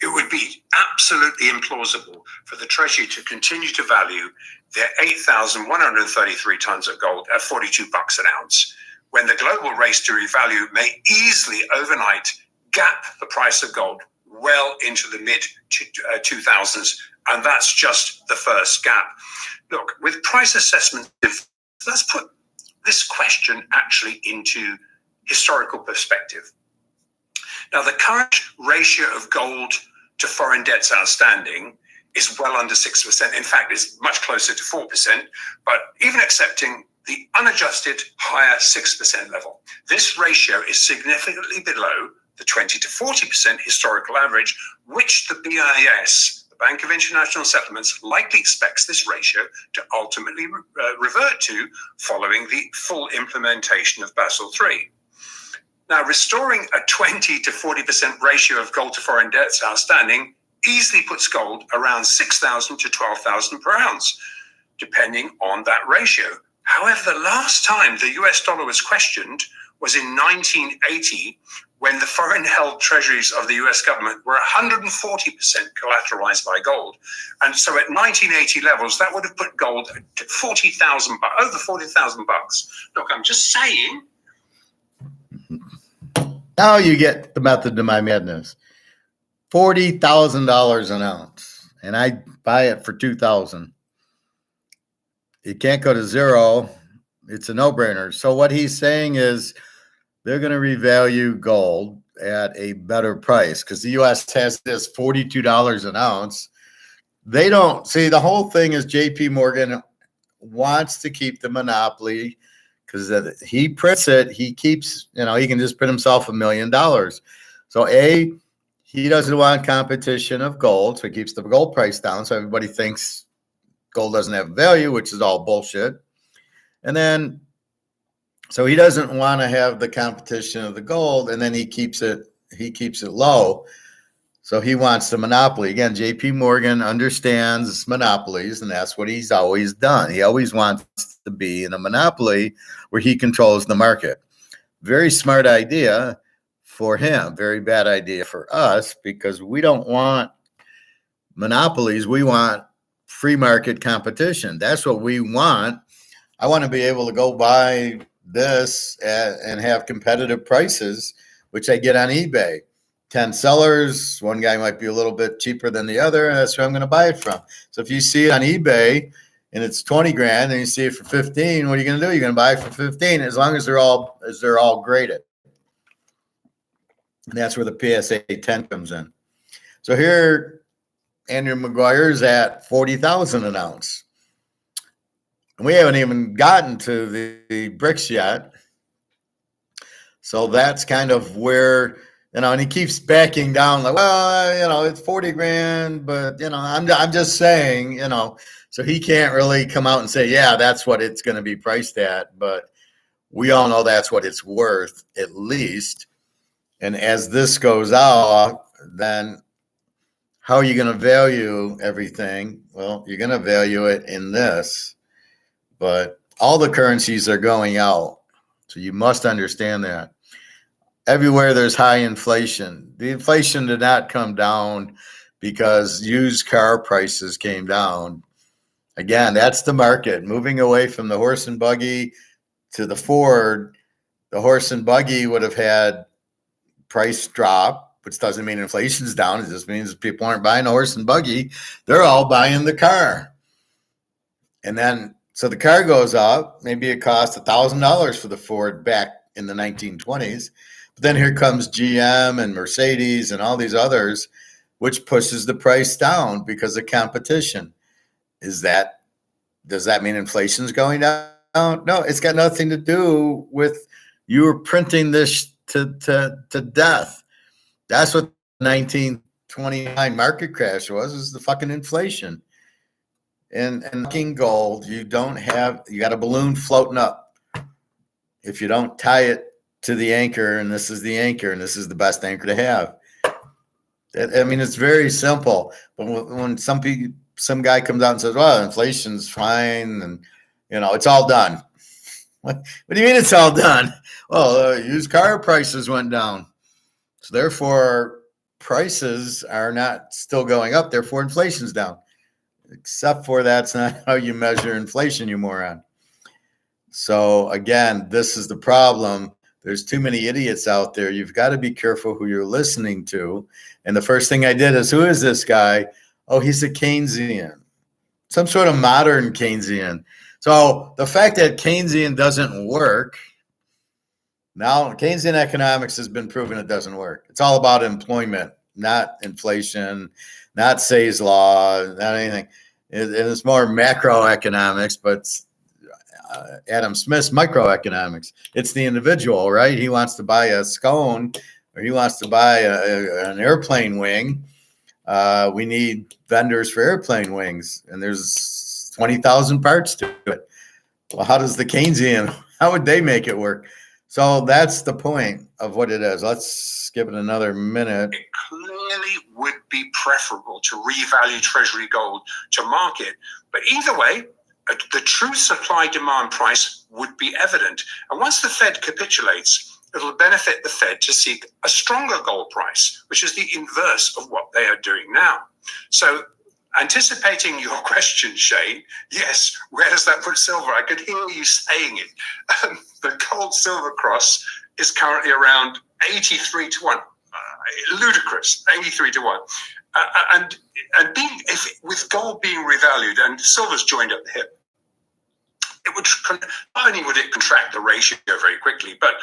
It would be absolutely implausible for the Treasury to continue to value their 8,133 tons of gold at 42 bucks an ounce, when the global race to revalue may easily overnight gap the price of gold well into the mid 2000s. And that's just the first gap. Look, with price assessment, let's put this question actually into historical perspective. Now, the current ratio of gold to foreign debts outstanding is well under 6%. In fact, it's much closer to 4%. But even accepting the unadjusted higher 6% level, this ratio is significantly below the 20 to 40% historical average, which the BIS, the Bank of International Settlements, likely expects this ratio to ultimately revert to following the full implementation of Basel III. Now, restoring a 20 to 40% ratio of gold to foreign debts outstanding easily puts gold around 6,000 to 12,000 per ounce, depending on that ratio. However, the last time the US dollar was questioned was in 1980, when the foreign-held treasuries of the US government were 140% collateralized by gold. And so at 1980 levels, that would have put gold at 40,000, over 40,000 bucks. Look, I'm just saying. Now you get the method to my madness. $40,000 an ounce, and I buy it for $2,000. It can't go to zero. It's a no-brainer. So what he's saying is they're going to revalue gold at a better price because the U.S. has this $42 an ounce. They don't see, the whole thing is JP Morgan wants to keep the monopoly because he prints it. He keeps, he can just print himself $1 million. So he doesn't want competition of gold. So he keeps the gold price down. So everybody thinks gold doesn't have value, which is all bullshit. And then, so he doesn't want to have the competition of the gold, and then he keeps it low. So he wants the monopoly. Again, JP Morgan understands monopolies, and that's what he's always done. He always wants to be in a monopoly where he controls the market. Very smart idea for him, very bad idea for us, because we don't want monopolies. We want free market competition. That's what we want. I want to be able to go buy this and have competitive prices, which I get on eBay. 10 sellers, one guy might be a little bit cheaper than the other, and that's where I'm going to buy it from. So if you see it on eBay and it's 20 grand and you see it for 15, what are you going to do? You're going to buy it for 15 as long as they're all graded. And that's where the PSA 10 comes in. So here, Andrew Maguire's at 40,000 an ounce. And we haven't even gotten to the BRICS yet. So that's kind of where, and he keeps backing down like, well, it's 40 grand, but, I'm just saying, so he can't really come out and say, yeah, that's what it's going to be priced at. But we all know that's what it's worth, at least. And as this goes out, then how are you going to value everything? Well, you're going to value it in this. But all the currencies are going out. So you must understand that. Everywhere there's high inflation. The inflation did not come down because used car prices came down. Again, that's the market. Moving away from the horse and buggy to the Ford, the horse and buggy would have had price drop, which doesn't mean inflation's down. It just means people aren't buying a horse and buggy. They're all buying the car. And then, so the car goes up. Maybe it cost $1,000 for the Ford back in the 1920s. But then here comes GM and Mercedes and all these others, which pushes the price down because of competition. Does that mean inflation's going down? No, it's got nothing to do with you were printing this to death. That's what the 1929 market crash was the fucking inflation. And fucking gold, you got a balloon floating up. If you don't tie it to the anchor, and this is the anchor, and this is the best anchor to have. I mean, it's very simple. But when some guy comes out and says, well, inflation's fine, and, it's all done. What do you mean it's all done? Well, used car prices went down. So therefore, prices are not still going up. Therefore, inflation's down. Except for that's not how you measure inflation, you moron. So again, this is the problem. There's too many idiots out there. You've got to be careful who you're listening to. And the first thing I did is, who is this guy? Oh, he's a Keynesian, some sort of modern Keynesian. So the fact that Keynesian doesn't work, now Keynesian economics has been proven it doesn't work. It's all about employment, not inflation, not Say's law, not anything. It's more macroeconomics, but Adam Smith's microeconomics. It's the individual, right? He wants to buy a scone, or he wants to buy an airplane wing. We need vendors for airplane wings, and there's 20,000 parts to it. Well, how does the Keynesian, how would they make it work? So that's the point of what it is. Let's give it another minute. It clearly would be preferable to revalue Treasury gold to market. But either way, the true supply-demand price would be evident. And once the Fed capitulates, it'll benefit the Fed to seek a stronger gold price, which is the inverse of what they are doing now. So anticipating your question, Shane, yes, where does that put silver? I could hear you saying it. The gold silver cross is currently around 83 to 1. Ludicrous, 83 to 1. And with gold being revalued and silver's joined at the hip, it would not only would it contract the ratio very quickly, but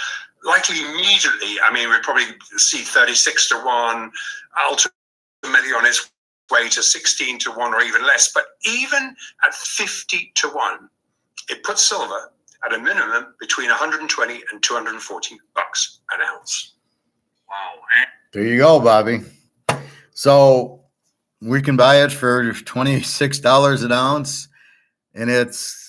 likely immediately, I mean, we'd probably see 36 to 1, ultimately on its way to 16 to 1 or even less. But even at 50 to 1, it puts silver at a minimum between 120 and 240 bucks an ounce. Wow. There you go, Bobby. So we can buy it for $26 an ounce, and it's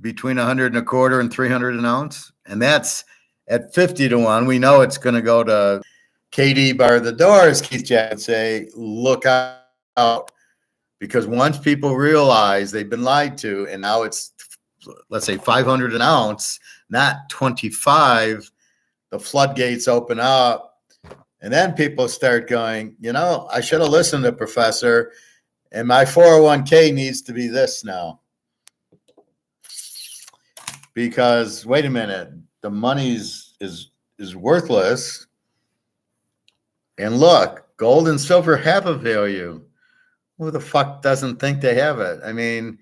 between 100 and a quarter and 300 an ounce. And that's at 50 to 1. We know it's going to go to KD bar the door, as Keith Jackson would say, look out. Because once people realize they've been lied to, and now it's, let's say, 500 an ounce, not 25, the floodgates open up. And then people start going, you know, I should have listened to Professor, and my 401k needs to be this now. Because wait a minute, the money is worthless. And look, gold and silver have a value. Who the fuck doesn't think they have it? I mean,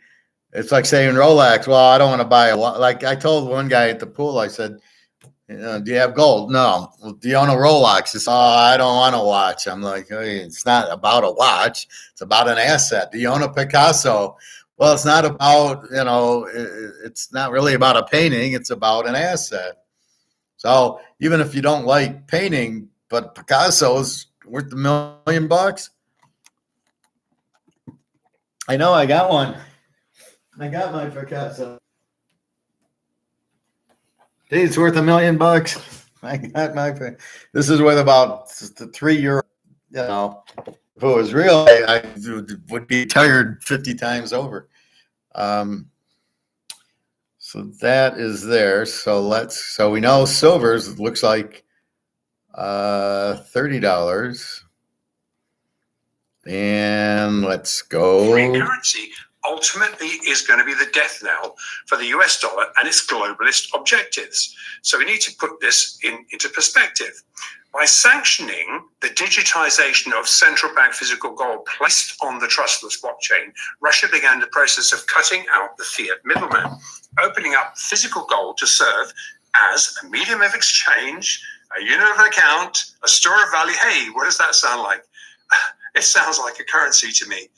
it's like saying Rolex. Well, I don't want to buy a lot. Like I told one guy at the pool, I said, do you have gold? No. Well, do you own a Rolex? He said, I don't want a watch. I'm like, hey, it's not about a watch. It's about an asset. Do you own a Picasso? Well, it's not about, it's not really about a painting. It's about an asset. So even if you don't like painting, but Picasso's worth $1 million. I know, I got one. I got my Picasso. Dude, it's worth $1 million. I got my. This is worth about €3. If it was real, I would be tired 50 times over. So that is there. So we know silver's looks like $30. And let's go. Free currency ultimately is going to be the death knell for the US dollar and its globalist objectives. So we need to put this into perspective. By sanctioning the digitization of central bank physical gold placed on the trustless blockchain, Russia began the process of cutting out the fiat middleman, opening up physical gold to serve as a medium of exchange, a unit of account, a store of value. Hey, what does that sound like? It sounds like a currency to me.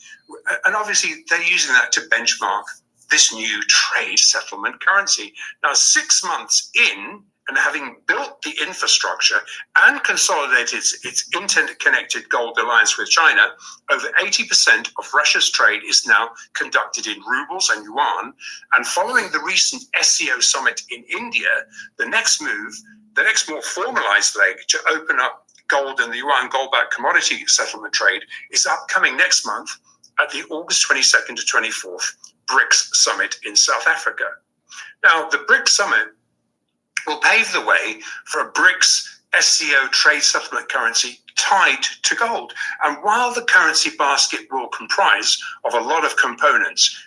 And obviously, they're using that to benchmark this new trade settlement currency. Now, 6 months in, and having built the infrastructure and consolidated its interconnected gold alliance with China, over 80% of Russia's trade is now conducted in rubles and yuan. And following the recent SCO summit in India, the next move, the next more formalized leg to open up gold and the yuan gold-backed commodity settlement trade is upcoming next month at the August 22nd to 24th BRICS summit in South Africa. Now, the BRICS summit will pave the way for a BRICS SCO trade settlement currency tied to gold. And while the currency basket will comprise of a lot of components,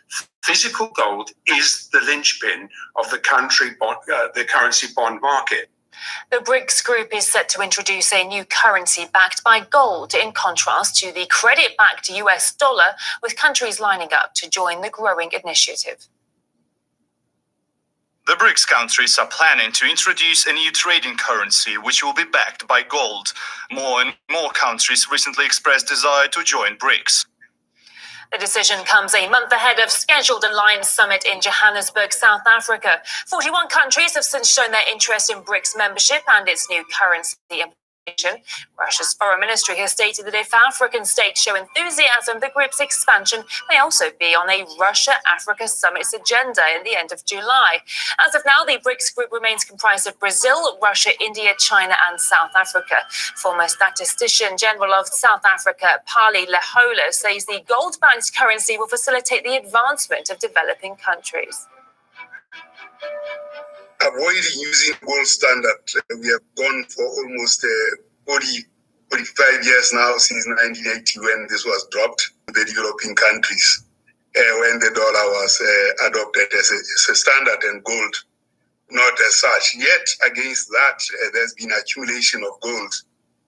physical gold is the linchpin of the currency bond market. The BRICS group is set to introduce a new currency backed by gold, in contrast to the credit-backed US dollar, with countries lining up to join the growing initiative. The BRICS countries are planning to introduce a new trading currency which will be backed by gold. More and more countries recently expressed desire to join BRICS. The decision comes a month ahead of scheduled Alliance Summit in Johannesburg, South Africa. 41 countries have since shown their interest in BRICS membership and its new currency implementation. Russia's foreign ministry has stated that if African states show enthusiasm, the group's expansion may also be on a Russia-Africa summit's agenda in the end of July. As of now, the BRICS group remains comprised of Brazil, Russia, India, China, and South Africa. Former statistician general of South Africa, Pali Lehola, says the gold-backed currency will facilitate the advancement of developing countries. Avoiding using gold standard. We have gone for almost 45 years now since 1980 when this was dropped to the developing countries, when the dollar was adopted as a standard and gold not as such. Yet against that, there's been accumulation of gold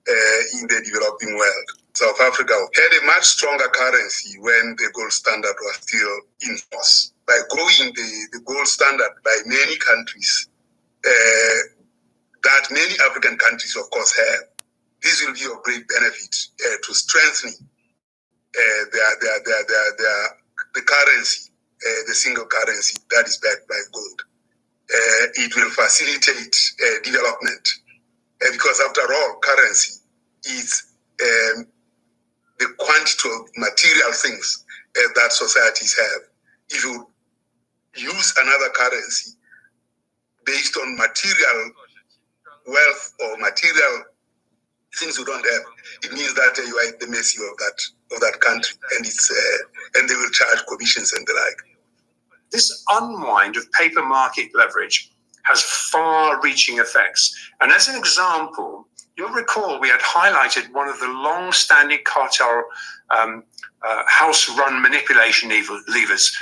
in the developing world. South Africa had a much stronger currency when the gold standard was still in force. By growing the gold standard by many countries, that many African countries, of course, have, this will be of great benefit to strengthening the currency, the single currency that is backed by gold. It will facilitate development because, after all, currency is the quantity of material things that societies have. If you use another currency based on material wealth or material things you don't have, it means that you are at the mercy of that country, and they will charge commissions and the like. This unwind of paper market leverage has far-reaching effects. And as an example, you'll recall we had highlighted one of the long-standing cartel house-run manipulation levers,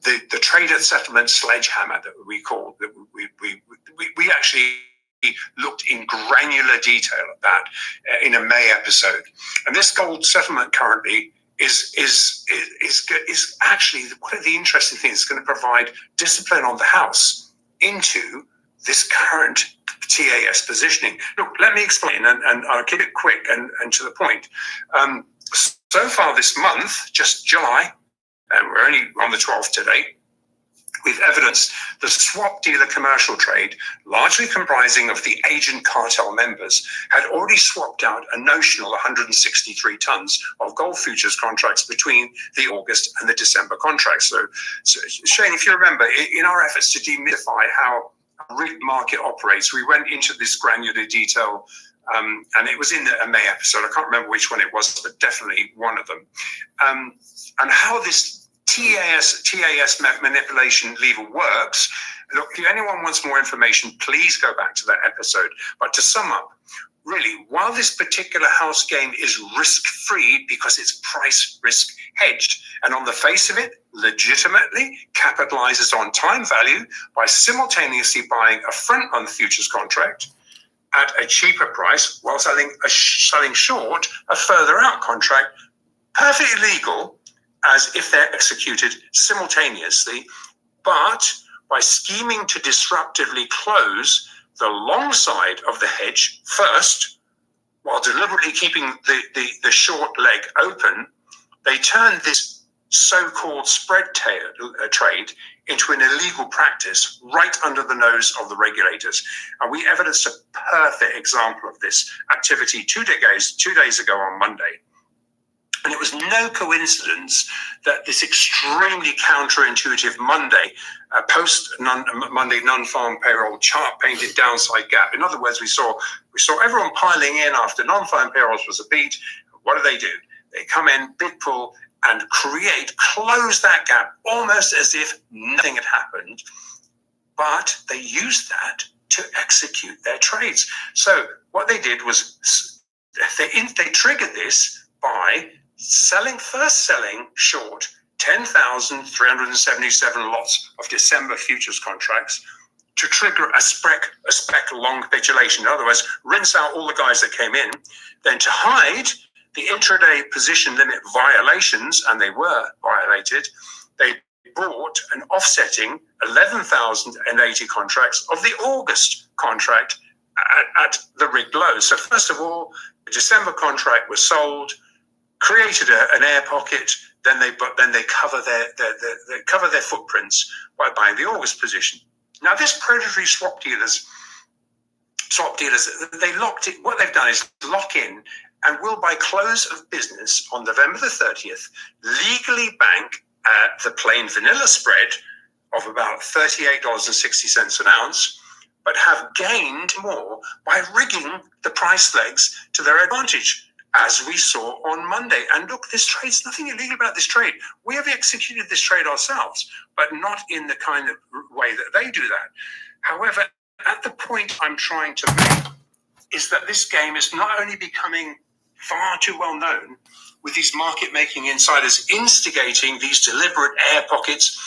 the trade at settlement sledgehammer that we call. That we actually looked in granular detail at that in a May episode. And this gold settlement currently is actually one of the interesting things. It's going to provide discipline on the house into this current TAS positioning. Look, let me explain, and I'll keep it quick and to the point. So far this month, just July, and we're only on the 12th today, we've evidenced the swap dealer commercial trade, largely comprising of the agent cartel members, had already swapped out a notional 163 tons of gold futures contracts between the August and the December contracts. So Shane, if you remember, in our efforts to demystify how a rig market operates, we went into this granular detail, and it was in a May episode. I can't remember which one it was, but definitely one of them. And how this TAS manipulation lever works. Look, if anyone wants more information, please go back to that episode. But to sum up, really, while this particular house game is risk-free because it's price risk hedged, and on the face of it, legitimately capitalizes on time value by simultaneously buying a front-month futures contract at a cheaper price while selling short a further out contract, perfectly legal as if they're executed simultaneously, but by scheming to disruptively close the long side of the hedge first, while deliberately keeping the short leg open, they turn this so-called spread trade into an illegal practice right under the nose of the regulators. And we evidenced a perfect example of this activity 2 days ago on Monday. And it was no coincidence that this extremely counterintuitive Monday, Monday non-farm payroll chart painted downside gap. In other words, we saw everyone piling in after non-farm payrolls was a beat. What do? They come in, big pull, and close that gap almost as if nothing had happened. But they used that to execute their trades. So what they did was they triggered this by selling short 10,377 lots of December futures contracts to trigger a spec long capitulation. In other words, rinse out all the guys that came in. Then to hide the intraday position limit violations, and they were violated, they bought an offsetting 11,080 contracts of the August contract at the rigged low. So first of all, the December contract was sold, created an air pocket. Then they cover their footprints by buying the August position. Now, this predatory swap dealers, they locked it. What they've done is lock in and will, by close of business on November the 30th, legally bank the plain vanilla spread of about $38.60 an ounce, but have gained more by rigging the price legs to their advantage, as we saw on Monday. And look, this trade's nothing illegal about this trade. We have executed this trade ourselves, but not in the kind of way that they do that. However, at the point I'm trying to make is that this game is not only becoming far too well known, with these market-making insiders instigating these deliberate air pockets,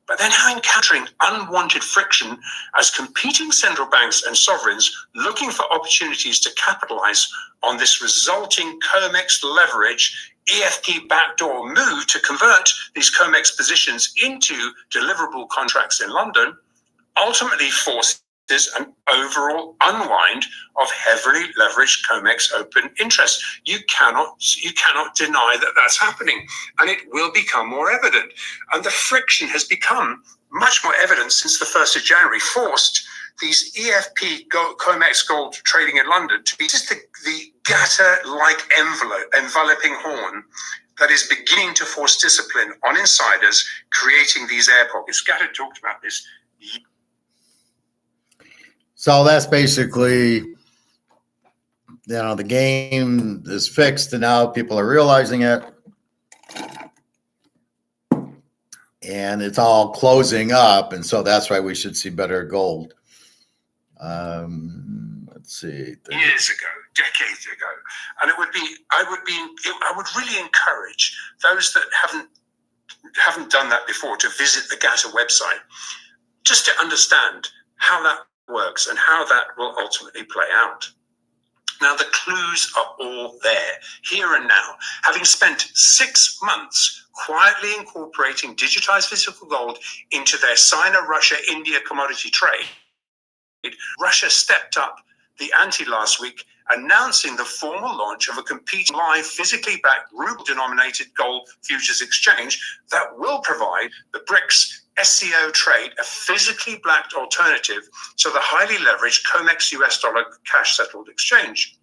but then now encountering unwanted friction as competing central banks and sovereigns looking for opportunities to capitalize on this resulting COMEX leverage EFP backdoor move to convert these COMEX positions into deliverable contracts in London, ultimately forces an overall unwind of heavily leveraged COMEX open interest. You cannot deny that that's happening, and it will become more evident. And the friction has become much more evident since the 1st of January, forced these EFP COMEX gold trading in London to be just the gator-like enveloping horn that is beginning to force discipline on insiders, creating these air pockets. Gator talked about this. So that's basically, the game is fixed, and now people are realizing it. And it's all closing up, and so that's why we should see better gold. Let's see. Years ago, decades ago, and I would really encourage those that haven't done that before to visit the GATA website, just to understand how that works and how that will ultimately play out. Now, the clues are all there, here and now. Having spent 6 months quietly incorporating digitized physical gold into their Sino-Russia-India commodity trade, Russia stepped up the ante last week, announcing the formal launch of a competing live physically backed ruble-denominated gold futures exchange that will provide the BRICS SCO trade a physically backed alternative to the highly leveraged COMEX US dollar cash settled exchange.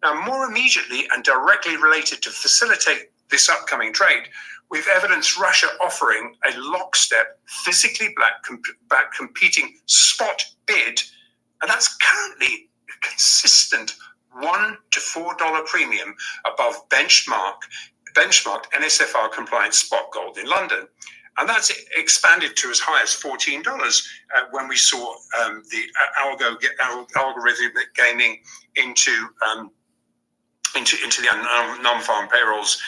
Now, more immediately and directly related to facilitate this upcoming trade, we've evidenced Russia offering a lockstep physically backed competing spot bid, and that's currently a consistent $1 to $4 premium above benchmarked NSFR compliant spot gold in London. And that's expanded to as high as $14 when we saw the algorithmic gaming into the non-farm payrolls.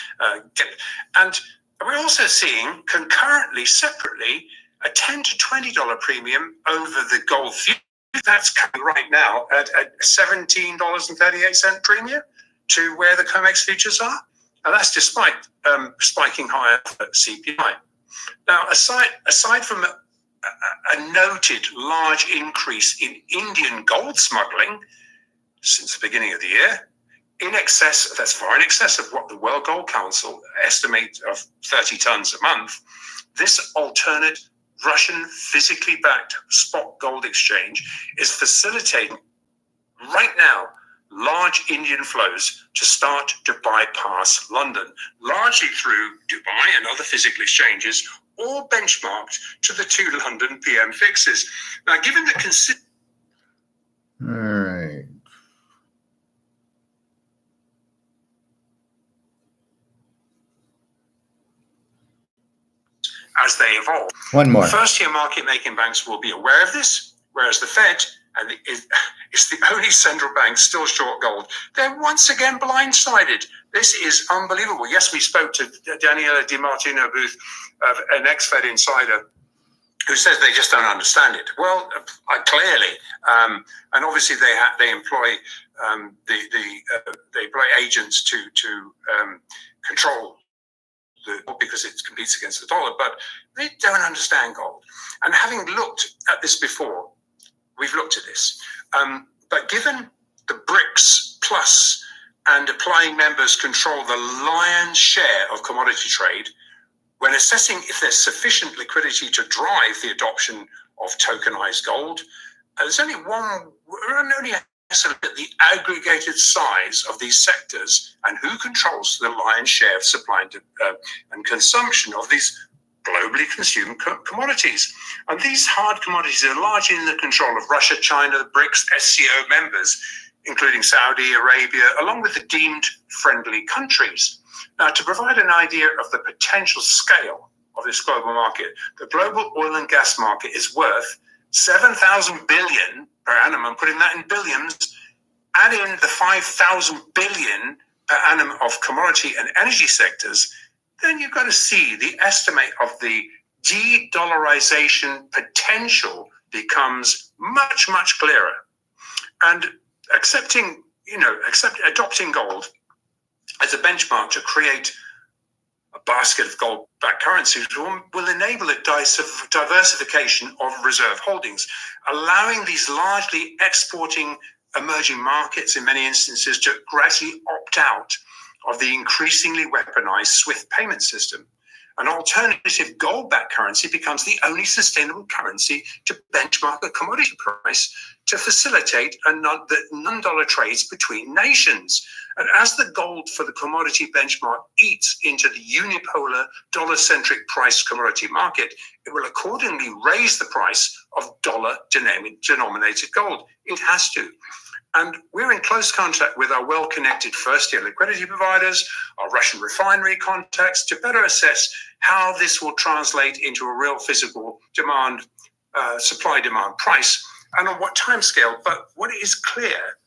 And we're also seeing concurrently, separately, a $10 to $20 premium over the gold future. That's coming right now at $17.38 premium to where the COMEX futures are. And that's despite spiking higher CPI. Now, aside from a noted large increase in Indian gold smuggling since the beginning of the year, that's far in excess of what the World Gold Council estimates of 30 tons a month, this alternate Russian physically backed spot gold exchange is facilitating right now large Indian flows to start to bypass London, largely through Dubai and other physical exchanges, all benchmarked to the 2 London PM fixes. Now, given the all right. as they evolve. One more. First-tier market-making banks will be aware of this, whereas the Fed and it's the only central bank still short gold. They're once again blindsided. This is unbelievable. Yes, we spoke to Daniela DiMartino Booth, an ex-Fed insider, who says they just don't understand it. Well, clearly, and obviously they employ they employ agents to control because it competes against the dollar, but they don't understand gold. And having looked at this before, we've looked at this. But given the BRICS plus and applying members control the lion's share of commodity trade, when assessing if there's sufficient liquidity to drive the adoption of tokenized gold, there's only estimate the aggregated size of these sectors and who controls the lion's share of supply and consumption of these globally consumed commodities. And these hard commodities are largely in the control of Russia, China, the BRICS, SCO members, including Saudi Arabia, along with the deemed friendly countries. Now, to provide an idea of the potential scale of this global market, the global oil and gas market is worth 7,000 billion per annum. I'm putting that in billions. Add in the 5,000 billion per annum of commodity and energy sectors, then you've got to see the estimate of the de-dollarization potential becomes much, much clearer. And adopting gold as a benchmark to create a basket of gold-backed currencies will enable a diversification of reserve holdings, allowing these largely exporting emerging markets in many instances to gradually opt out of the increasingly weaponized SWIFT payment system. An alternative gold-backed currency becomes the only sustainable currency to benchmark a commodity price to facilitate the non-dollar trades between nations. And as the gold for the commodity benchmark eats into the unipolar dollar-centric price commodity market, it will accordingly raise the price of dollar-denominated gold. It has to. And we're in close contact with our well-connected first-tier liquidity providers, our Russian refinery contacts, to better assess how this will translate into a real physical demand, supply-demand price, and on what timescale. But what is clear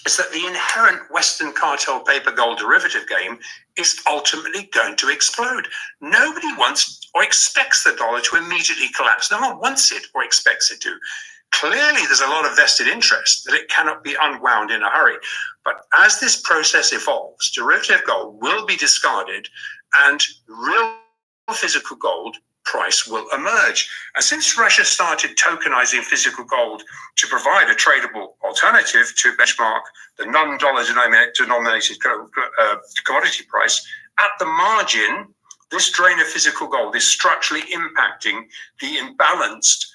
is that the inherent Western cartel paper gold derivative game is ultimately going to explode. Nobody wants or expects the dollar to immediately collapse. No one wants it or expects it to. Clearly, there's a lot of vested interest that it cannot be unwound in a hurry. But as this process evolves, derivative gold will be discarded and real physical gold price will emerge. And since Russia started tokenizing physical gold to provide a tradable alternative to benchmark the non-dollar denominated commodity price, at the margin, this drain of physical gold is structurally impacting the imbalanced,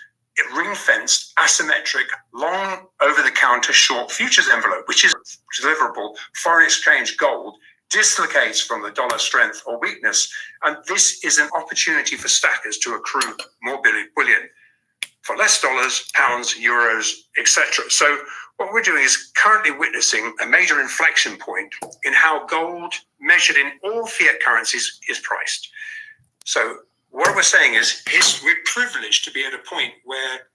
ring-fenced, asymmetric, long over-the-counter short futures envelope, which is deliverable foreign exchange gold, dislocates from the dollar strength or weakness. And this is an opportunity for stackers to accrue more bullion for less dollars, pounds, euros, etc. So what we're doing is currently witnessing a major inflection point in how gold, measured in all fiat currencies, is priced. So what we're saying is we're privileged to be at a point where.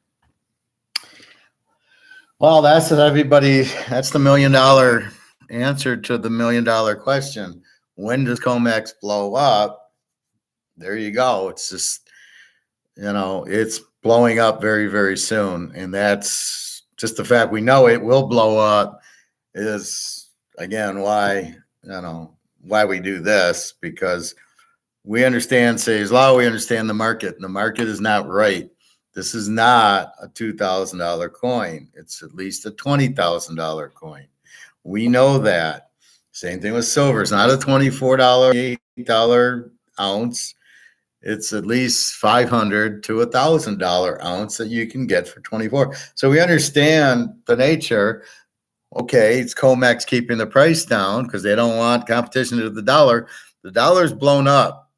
Well, that's what that's the $1 million answer to the $1 million question. When does COMEX blow up? There you go. It's just, it's blowing up very, very soon. And that's just the fact we know it will blow up is, again, why we do this, because we understand Say's law. We understand the market. And the market is not right. This is not a $2,000 coin. It's at least a $20,000 coin. We know that. Same thing with silver. It's not a $24, $8 ounce. It's at least $500 to $1,000 ounce that you can get for 24. So we understand the nature. Okay, it's COMEX keeping the price down because they don't want competition to the dollar. The dollar's blown up.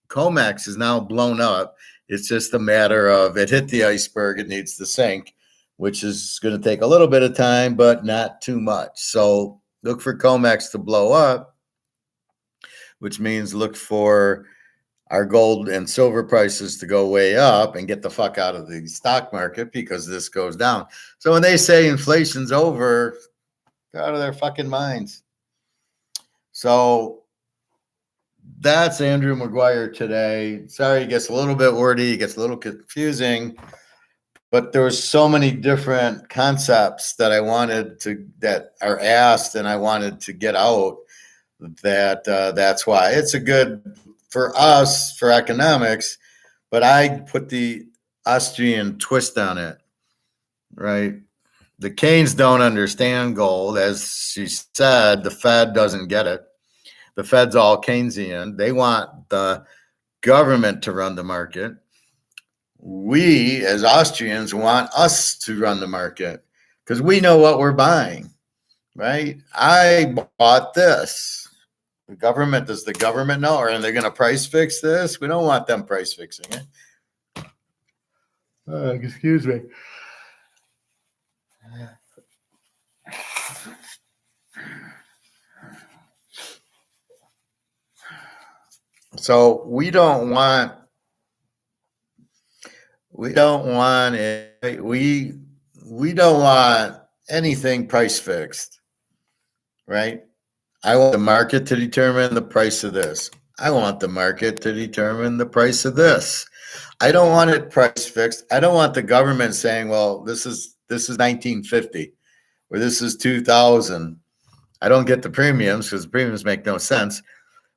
COMEX is now blown up. It's just a matter of it hit the iceberg. It needs to sink, which is going to take a little bit of time, but not too much. So look for COMEX to blow up, which means look for our gold and silver prices to go way up and get the fuck out of the stock market because this goes down. So when they say inflation's over, they're out of their fucking minds. So that's Andrew Maguire today. Sorry, it gets a little bit wordy, it gets a little confusing, but there was so many different concepts that that are asked and I wanted to get out that that's why it's a good for us for economics, but I put the Austrian twist on it, right? The Keynes don't understand gold. As she said, the Fed doesn't get it. The Fed's all Keynesian. They want the government to run the market. We, as Austrians, want us to run the market because we know what we're buying, right? I bought this. Does the government know? Or are they going to price fix this? We don't want them price fixing it. Excuse me. So we don't want anything price fixed, right? I want the market to determine the price of this. I want the market to determine the price of this. I don't want it price fixed. I don't want the government saying, well, this is 1950 or this is 2000. I don't get the premiums because the premiums make no sense.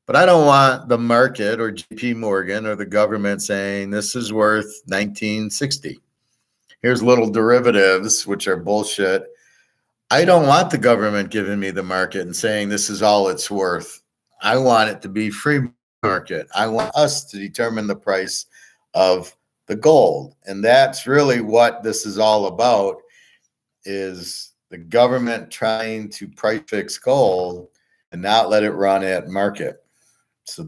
But I don't want the market or JP Morgan or the government saying this is worth 1960. Here's little derivatives, which are bullshit. I don't want the government giving me the market and saying this is all it's worth. I want it to be free market. I want us to determine the price of the gold. And that's really what this is all about, is the government trying to price fix gold and not let it run at market. So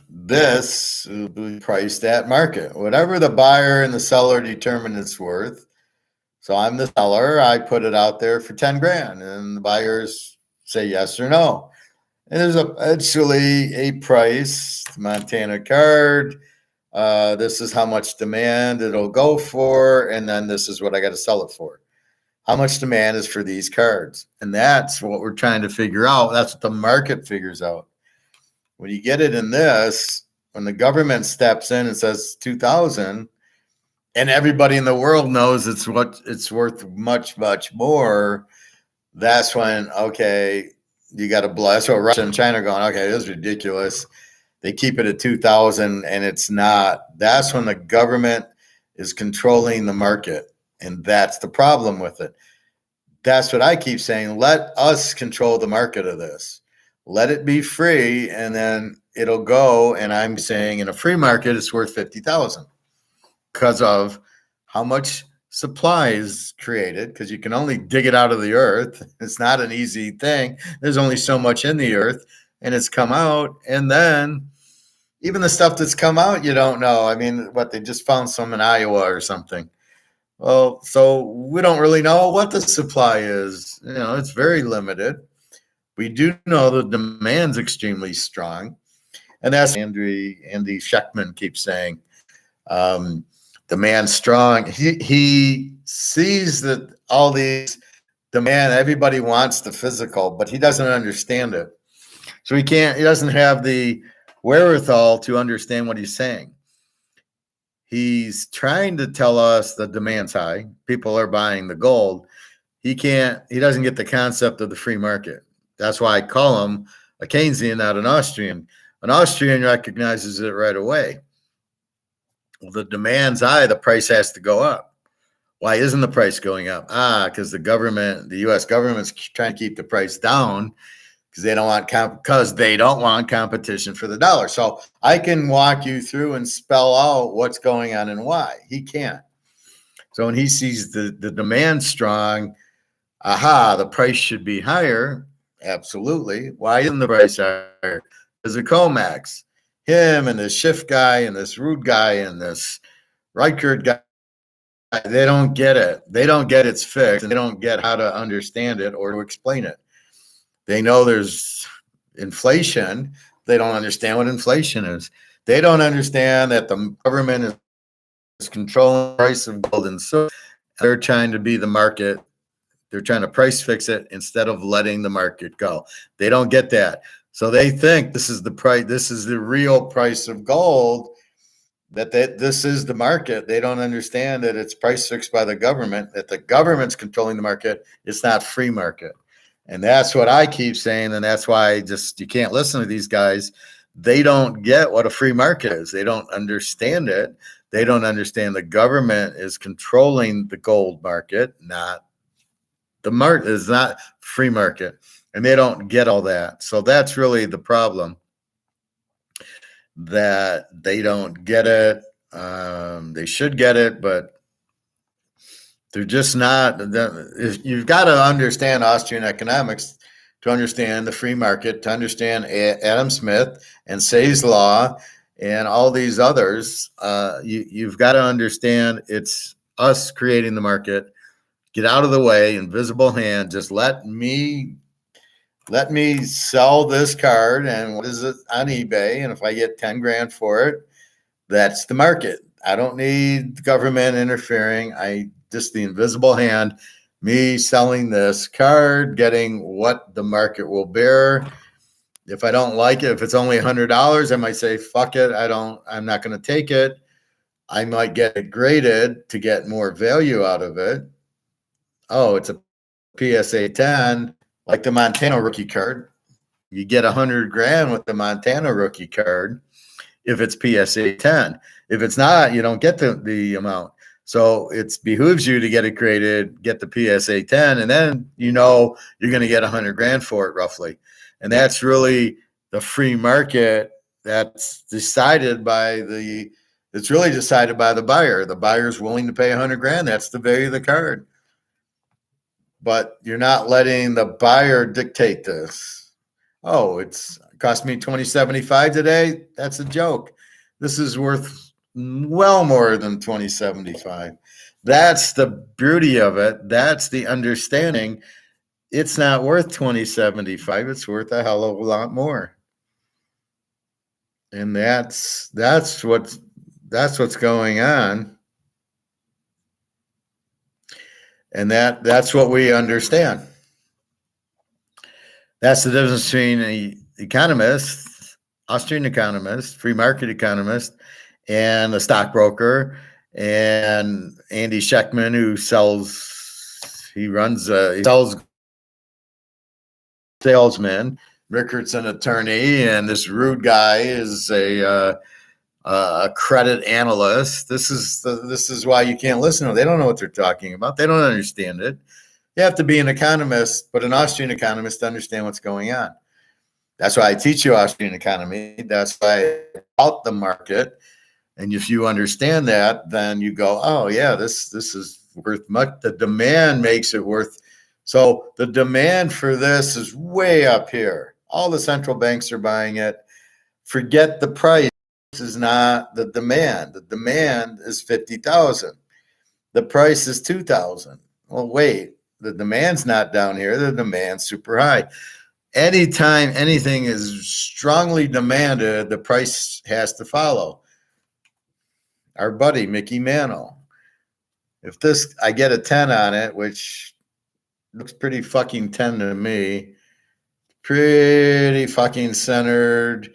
this will be priced at market. Whatever the buyer and the seller determine it's worth. So I'm the seller, I put it out there for 10 grand and the buyers say yes or no. And there's actually a price, Montana card. This is how much demand it'll go for. And then this is what I got to sell it for. How much demand is for these cards? And that's what we're trying to figure out. That's what the market figures out. When you get it in this, when the government steps in and says 2,000, and everybody in the world knows it's worth much, much more, that's when, okay, you got to blow. That's what Russia and China are going, okay, this is ridiculous. They keep it at 2,000 and it's not. That's when the government is controlling the market. And that's the problem with it. That's what I keep saying. Let us control the market of this. Let it be free, and then it'll go. And I'm saying in a free market, it's worth 50,000 because of how much supply is created, because you can only dig it out of the earth. It's not an easy thing. There's only so much in the earth, and it's come out. And then even the stuff that's come out, you don't know. I mean, they just found some in Iowa or something. Well, so we don't really know what the supply is. It's very limited. We do know the demand's extremely strong. And that's Andy Schechtman keeps saying, demand strong. He sees that all these demand, everybody wants the physical, but he doesn't understand it. So he doesn't have the wherewithal to understand what he's saying. He's trying to tell us the demand's high. People are buying the gold. He doesn't get the concept of the free market. That's why I call him a Keynesian, not an Austrian. An Austrian recognizes it right away. Well, the demand's high, the price has to go up. Why isn't the price going up? Because the U.S. government's trying to keep the price down because they don't want competition for the dollar. So I can walk you through and spell out what's going on and why. He can't. So when he sees the demand strong, the price should be higher. Absolutely. Why isn't the price higher? Because of COMEX. Him and this Schiff guy and this Rude guy and this Reichert guy, they don't get it. They don't get it's fixed, and they don't get how to understand it or to explain it. They know there's inflation. They don't understand what inflation is. They don't understand that the government is controlling the price of gold and silver. They're trying to be the market. They're trying to price fix it instead of letting the market go. They don't get that. So they think this is the price, this is the real price of gold, that this is the market. They don't understand that it's price fixed by the government, that the government's controlling the market. It's not free market. And that's what I keep saying. And that's why you can't listen to these guys. They don't get what a free market is. They don't understand it. They don't understand the government is controlling the gold market, not the market is not free market, and they don't get all that. So that's really the problem, that they don't get it. They should get it, but they're just not. You've got to understand Austrian economics to understand the free market, to understand Adam Smith and Say's law and all these others. You've got to understand it's us creating the market. Get out of the way, invisible hand. Just let me sell this card, and what is it on eBay? And if I get 10 grand for it, that's the market. I don't need government interfering. Just the invisible hand, me selling this card, getting what the market will bear. If I don't like it, if it's only $100, I might say, fuck it. I'm not going to take it. I might get it graded to get more value out of it. Oh, it's a PSA 10, like the Montana rookie card. You get 100 grand with the Montana rookie card if it's PSA 10. If it's not, you don't get the amount. So it behooves you to get it graded, get the PSA 10, and then you're going to get 100 grand for it roughly. And that's really the free market. That's decided by it's really decided by the buyer. The buyer's willing to pay 100 grand. That's the value of the card. But you're not letting the buyer dictate this. Oh, it's cost me $20.75 today. That's a joke. This is worth well more than $20.75. That's the beauty of it. That's the understanding. It's not worth $20.75. It's worth a hell of a lot more. And that's what's going on. And that's what we understand. That's the difference between an economist, Austrian economist, free market economist, and a stockbroker, and Andy Scheckman, who sells salesman. Rickert's an attorney, and this rude guy is a credit analyst. This is why you can't listen to them. They don't know what they're talking about. They don't understand it. You have to be an economist, but an Austrian economist to understand what's going on. That's why I teach you Austrian economy. That's why I out the market. And if you understand that, then you go, oh yeah, this is worth much. The demand makes it worth. So the demand for this is way up here. All the central banks are buying it. Forget the price. This is not the demand. The demand is 50,000. The price is 2,000. Well, wait, the demand's not down here. The demand's super high. Anytime anything is strongly demanded, the price has to follow. Our buddy, Mickey Mantle. If I get a 10 on it, which looks pretty fucking 10 to me, pretty fucking centered,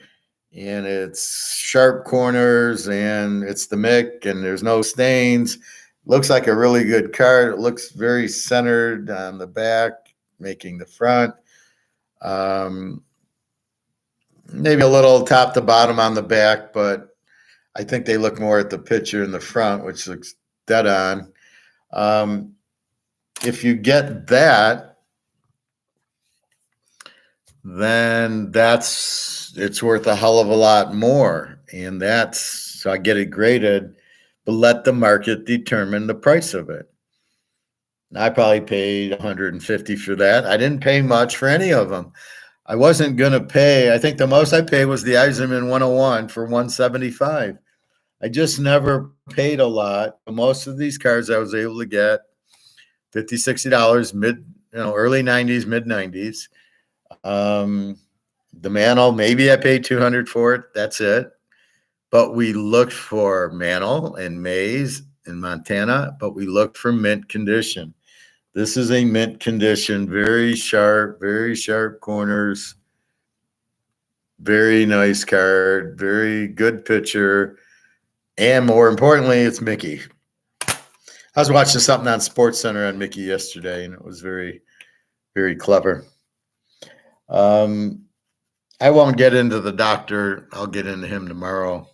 and it's sharp corners, and it's the Mick, and there's no stains. Looks like a really good card. It looks very centered on the back, making the front. Maybe a little top to bottom on the back, but I think they look more at the picture in the front, which looks dead on. If you get that, then it's worth a hell of a lot more. And so I get it graded, but let the market determine the price of it. And I probably paid $150 for that. I didn't pay much for any of them. I wasn't going to pay. I think the most I paid was the Eisenman 101 for $175. I just never paid a lot. Most of these cards I was able to get $50, $60 early 90s, mid 90s. The Mantle, maybe I paid 200 for it. That's it. But we looked for Mantle and Maize in Montana, but we looked for mint condition. This is a mint condition, very sharp corners, very nice card, very good picture, and more importantly, it's Mickey. I was watching something on Sports Center on Mickey yesterday, and it was very, very clever. I won't get into the doctor. I'll get into him tomorrow.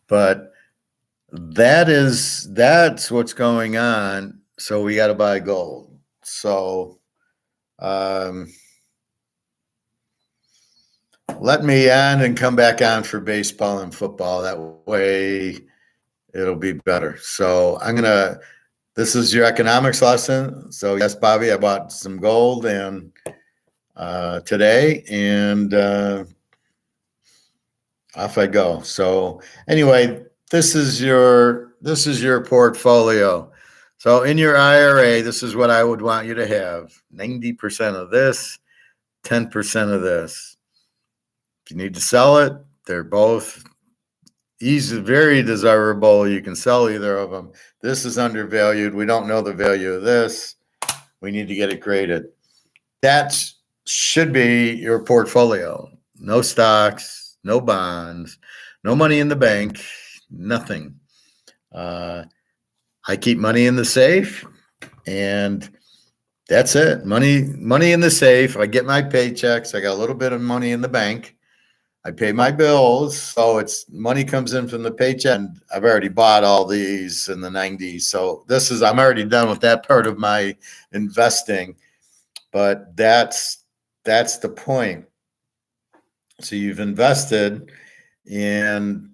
But that's what's going on. So we got to buy gold. So let me end and come back on for baseball and football. That way it'll be better. So this is your economics lesson. So yes, Bobby, I bought some gold and today, and off I go. So anyway, this is your portfolio. So in your IRA, this is what I would want you to have: 90% of this, 10% of this. If you need to sell it, they're both easy, very desirable. You can sell either of them. This is undervalued. We don't know the value of this. We need to get it graded. That should be your portfolio. No stocks, no bonds, no money in the bank, nothing. I keep money in the safe, and that's it. Money in the safe. I get my paychecks. I got a little bit of money in the bank. I pay my bills, so it's money comes in from the paycheck. And I've already bought all these in the 90s, so I'm already done with that part of my investing. But that's the point. So you've invested in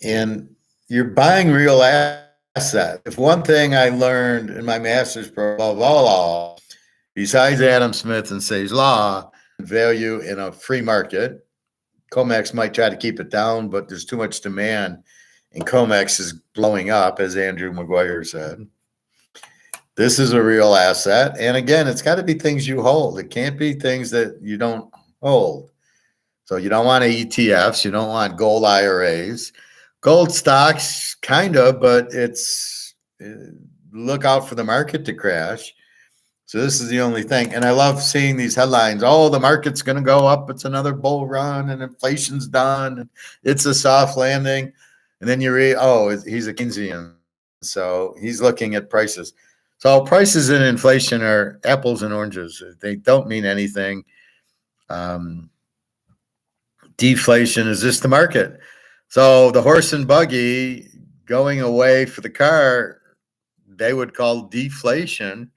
and you're buying real asset. If one thing I learned in my master's program, all, besides Adam Smith and Say's Law, value in a free market, COMEX might try to keep it down, but there's too much demand, and COMEX is blowing up, as Andrew McGuire said. This is a real asset. And again, it's got to be things you hold. It can't be things that you don't hold. So you don't want ETFs. You don't want gold IRAs. Gold stocks, kind of, but it's look out for the market to crash. So this is the only thing. And I love seeing these headlines. Oh, the market's going to go up. It's another bull run and inflation's done. And it's a soft landing. And then you read, oh, he's a Keynesian. So he's looking at prices. So prices and inflation are apples and oranges. They don't mean anything. Deflation is just the market. So the horse and buggy going away for the car, they would call deflation.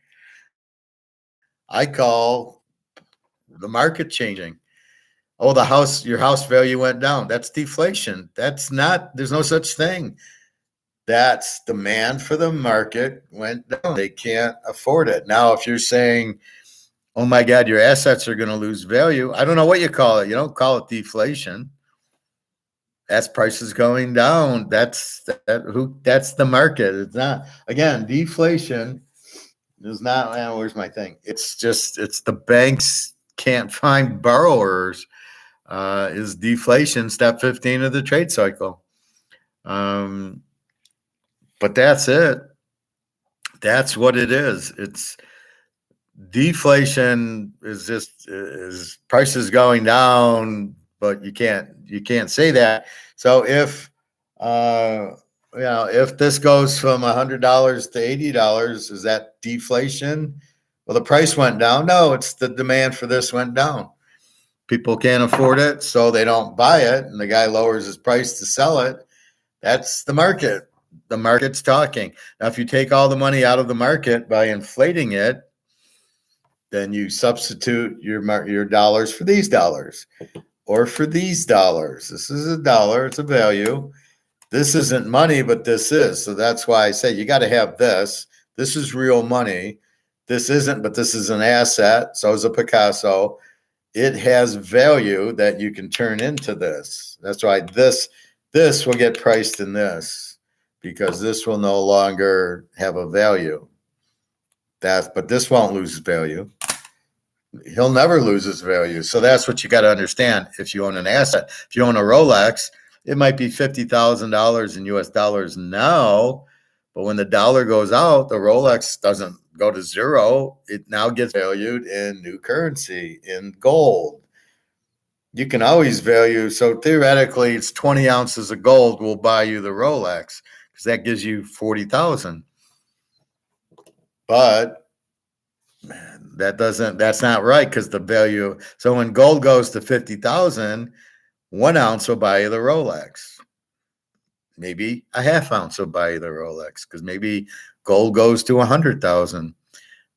I call the market changing. Oh, your house value went down. That's deflation. There's no such thing. That's demand for the market went down. They can't afford it. Now, if you're saying, oh my God, your assets are going to lose value, I don't know what you call it. You don't call it deflation. That's prices going down. That's the market. It's not, again, deflation is not, where's my thing? It's the banks can't find borrowers, is deflation, step 15 of the trade cycle. But that's it. That's what it is. It's deflation is prices going down, but you can't say that. So if if this goes from $100 to $80, is that deflation? Well, the price went down. No, it's the demand for this went down. People can't afford it, so they don't buy it, and the guy lowers his price to sell it. That's the market. The market's talking. Now, if you take all the money out of the market by inflating it, then you substitute your dollars for these dollars or for these dollars. This is a dollar. It's a value. This isn't money, but this is. So that's why I say you got to have this. This is real money. This isn't, but this is an asset. So is a Picasso. It has value that you can turn into this. That's why this will get priced in this, because this will no longer have a value. but this won't lose value. He'll never lose his value. So that's what you got to understand. If you own an asset, if you own a Rolex, it might be $50,000 in US dollars now, but when the dollar goes out, the Rolex doesn't go to zero. It now gets valued in new currency, in gold. You can always value. So theoretically, it's 20 ounces of gold will buy you the Rolex because that gives you 40,000. But man, that's not right because the value. So when gold goes to 50,000, 1 ounce will buy you the Rolex. Maybe a half ounce will buy you the Rolex because maybe gold goes to 100,000.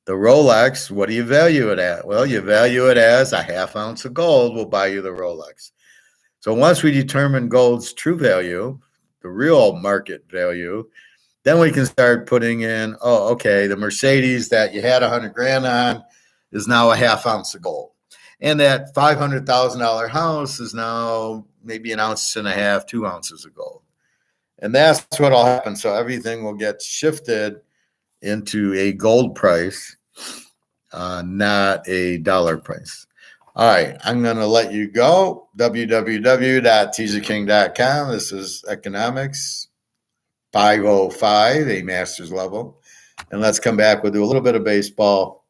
The Rolex, what do you value it at? Well, you value it as a half ounce of gold will buy you the Rolex. So once we determine gold's true value, the real market value, then we can start putting in, oh, okay, the Mercedes that you had 100 grand on is now a half ounce of gold. And that $500,000 house is now maybe 1.5 ounces, 2 ounces of gold. And that's what will happen. So everything will get shifted into a gold price, not a dollar price. All right, I'm going to let you go. www.teaserking.com. This is economics 505, a master's level. And let's come back. We'll do a little bit of baseball.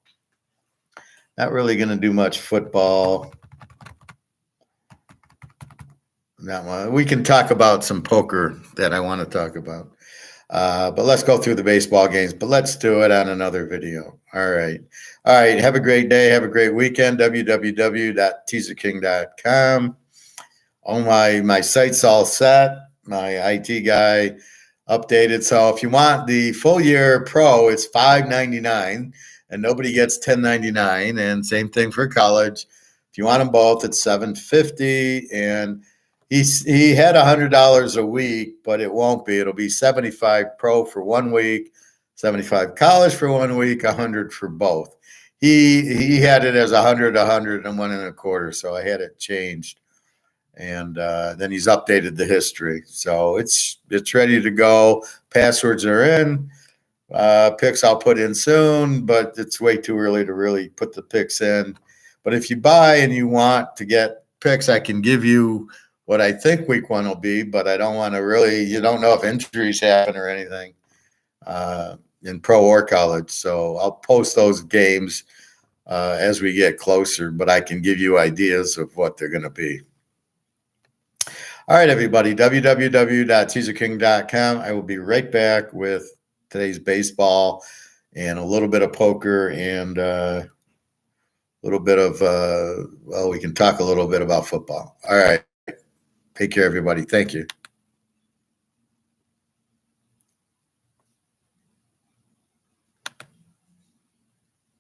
Not really going to do much football. Not much. We can talk about some poker that I want to talk about. But let's go through the baseball games. But let's do it on another video. All right. All right. Have a great day. Have a great weekend. www.teaserking.com. Oh, my site's all set. My IT guy updated. So if you want the full year pro, it's $599 and nobody gets $10.99. And same thing for college. If you want them both, it's $750. And he had $100 a week, but it won't be. It'll be 75 pro for 1 week, 75 college for 1 week, 100 for both. He had it as 100, 100, and 1 1/4. So I had it changed. And then he's updated the history. So it's ready to go. Passwords are in. Picks I'll put in soon, but it's way too early to really put the picks in. But if you buy and you want to get picks, I can give you what I think week 1 will be, but I don't want to really, you don't know if injuries happen or anything in pro or college. So I'll post those games as we get closer, but I can give you ideas of what they're going to be. All right, everybody, www.teaserking.com. I will be right back with today's baseball and a little bit of poker and a little bit of, we can talk a little bit about football. All right. Take care, everybody. Thank you.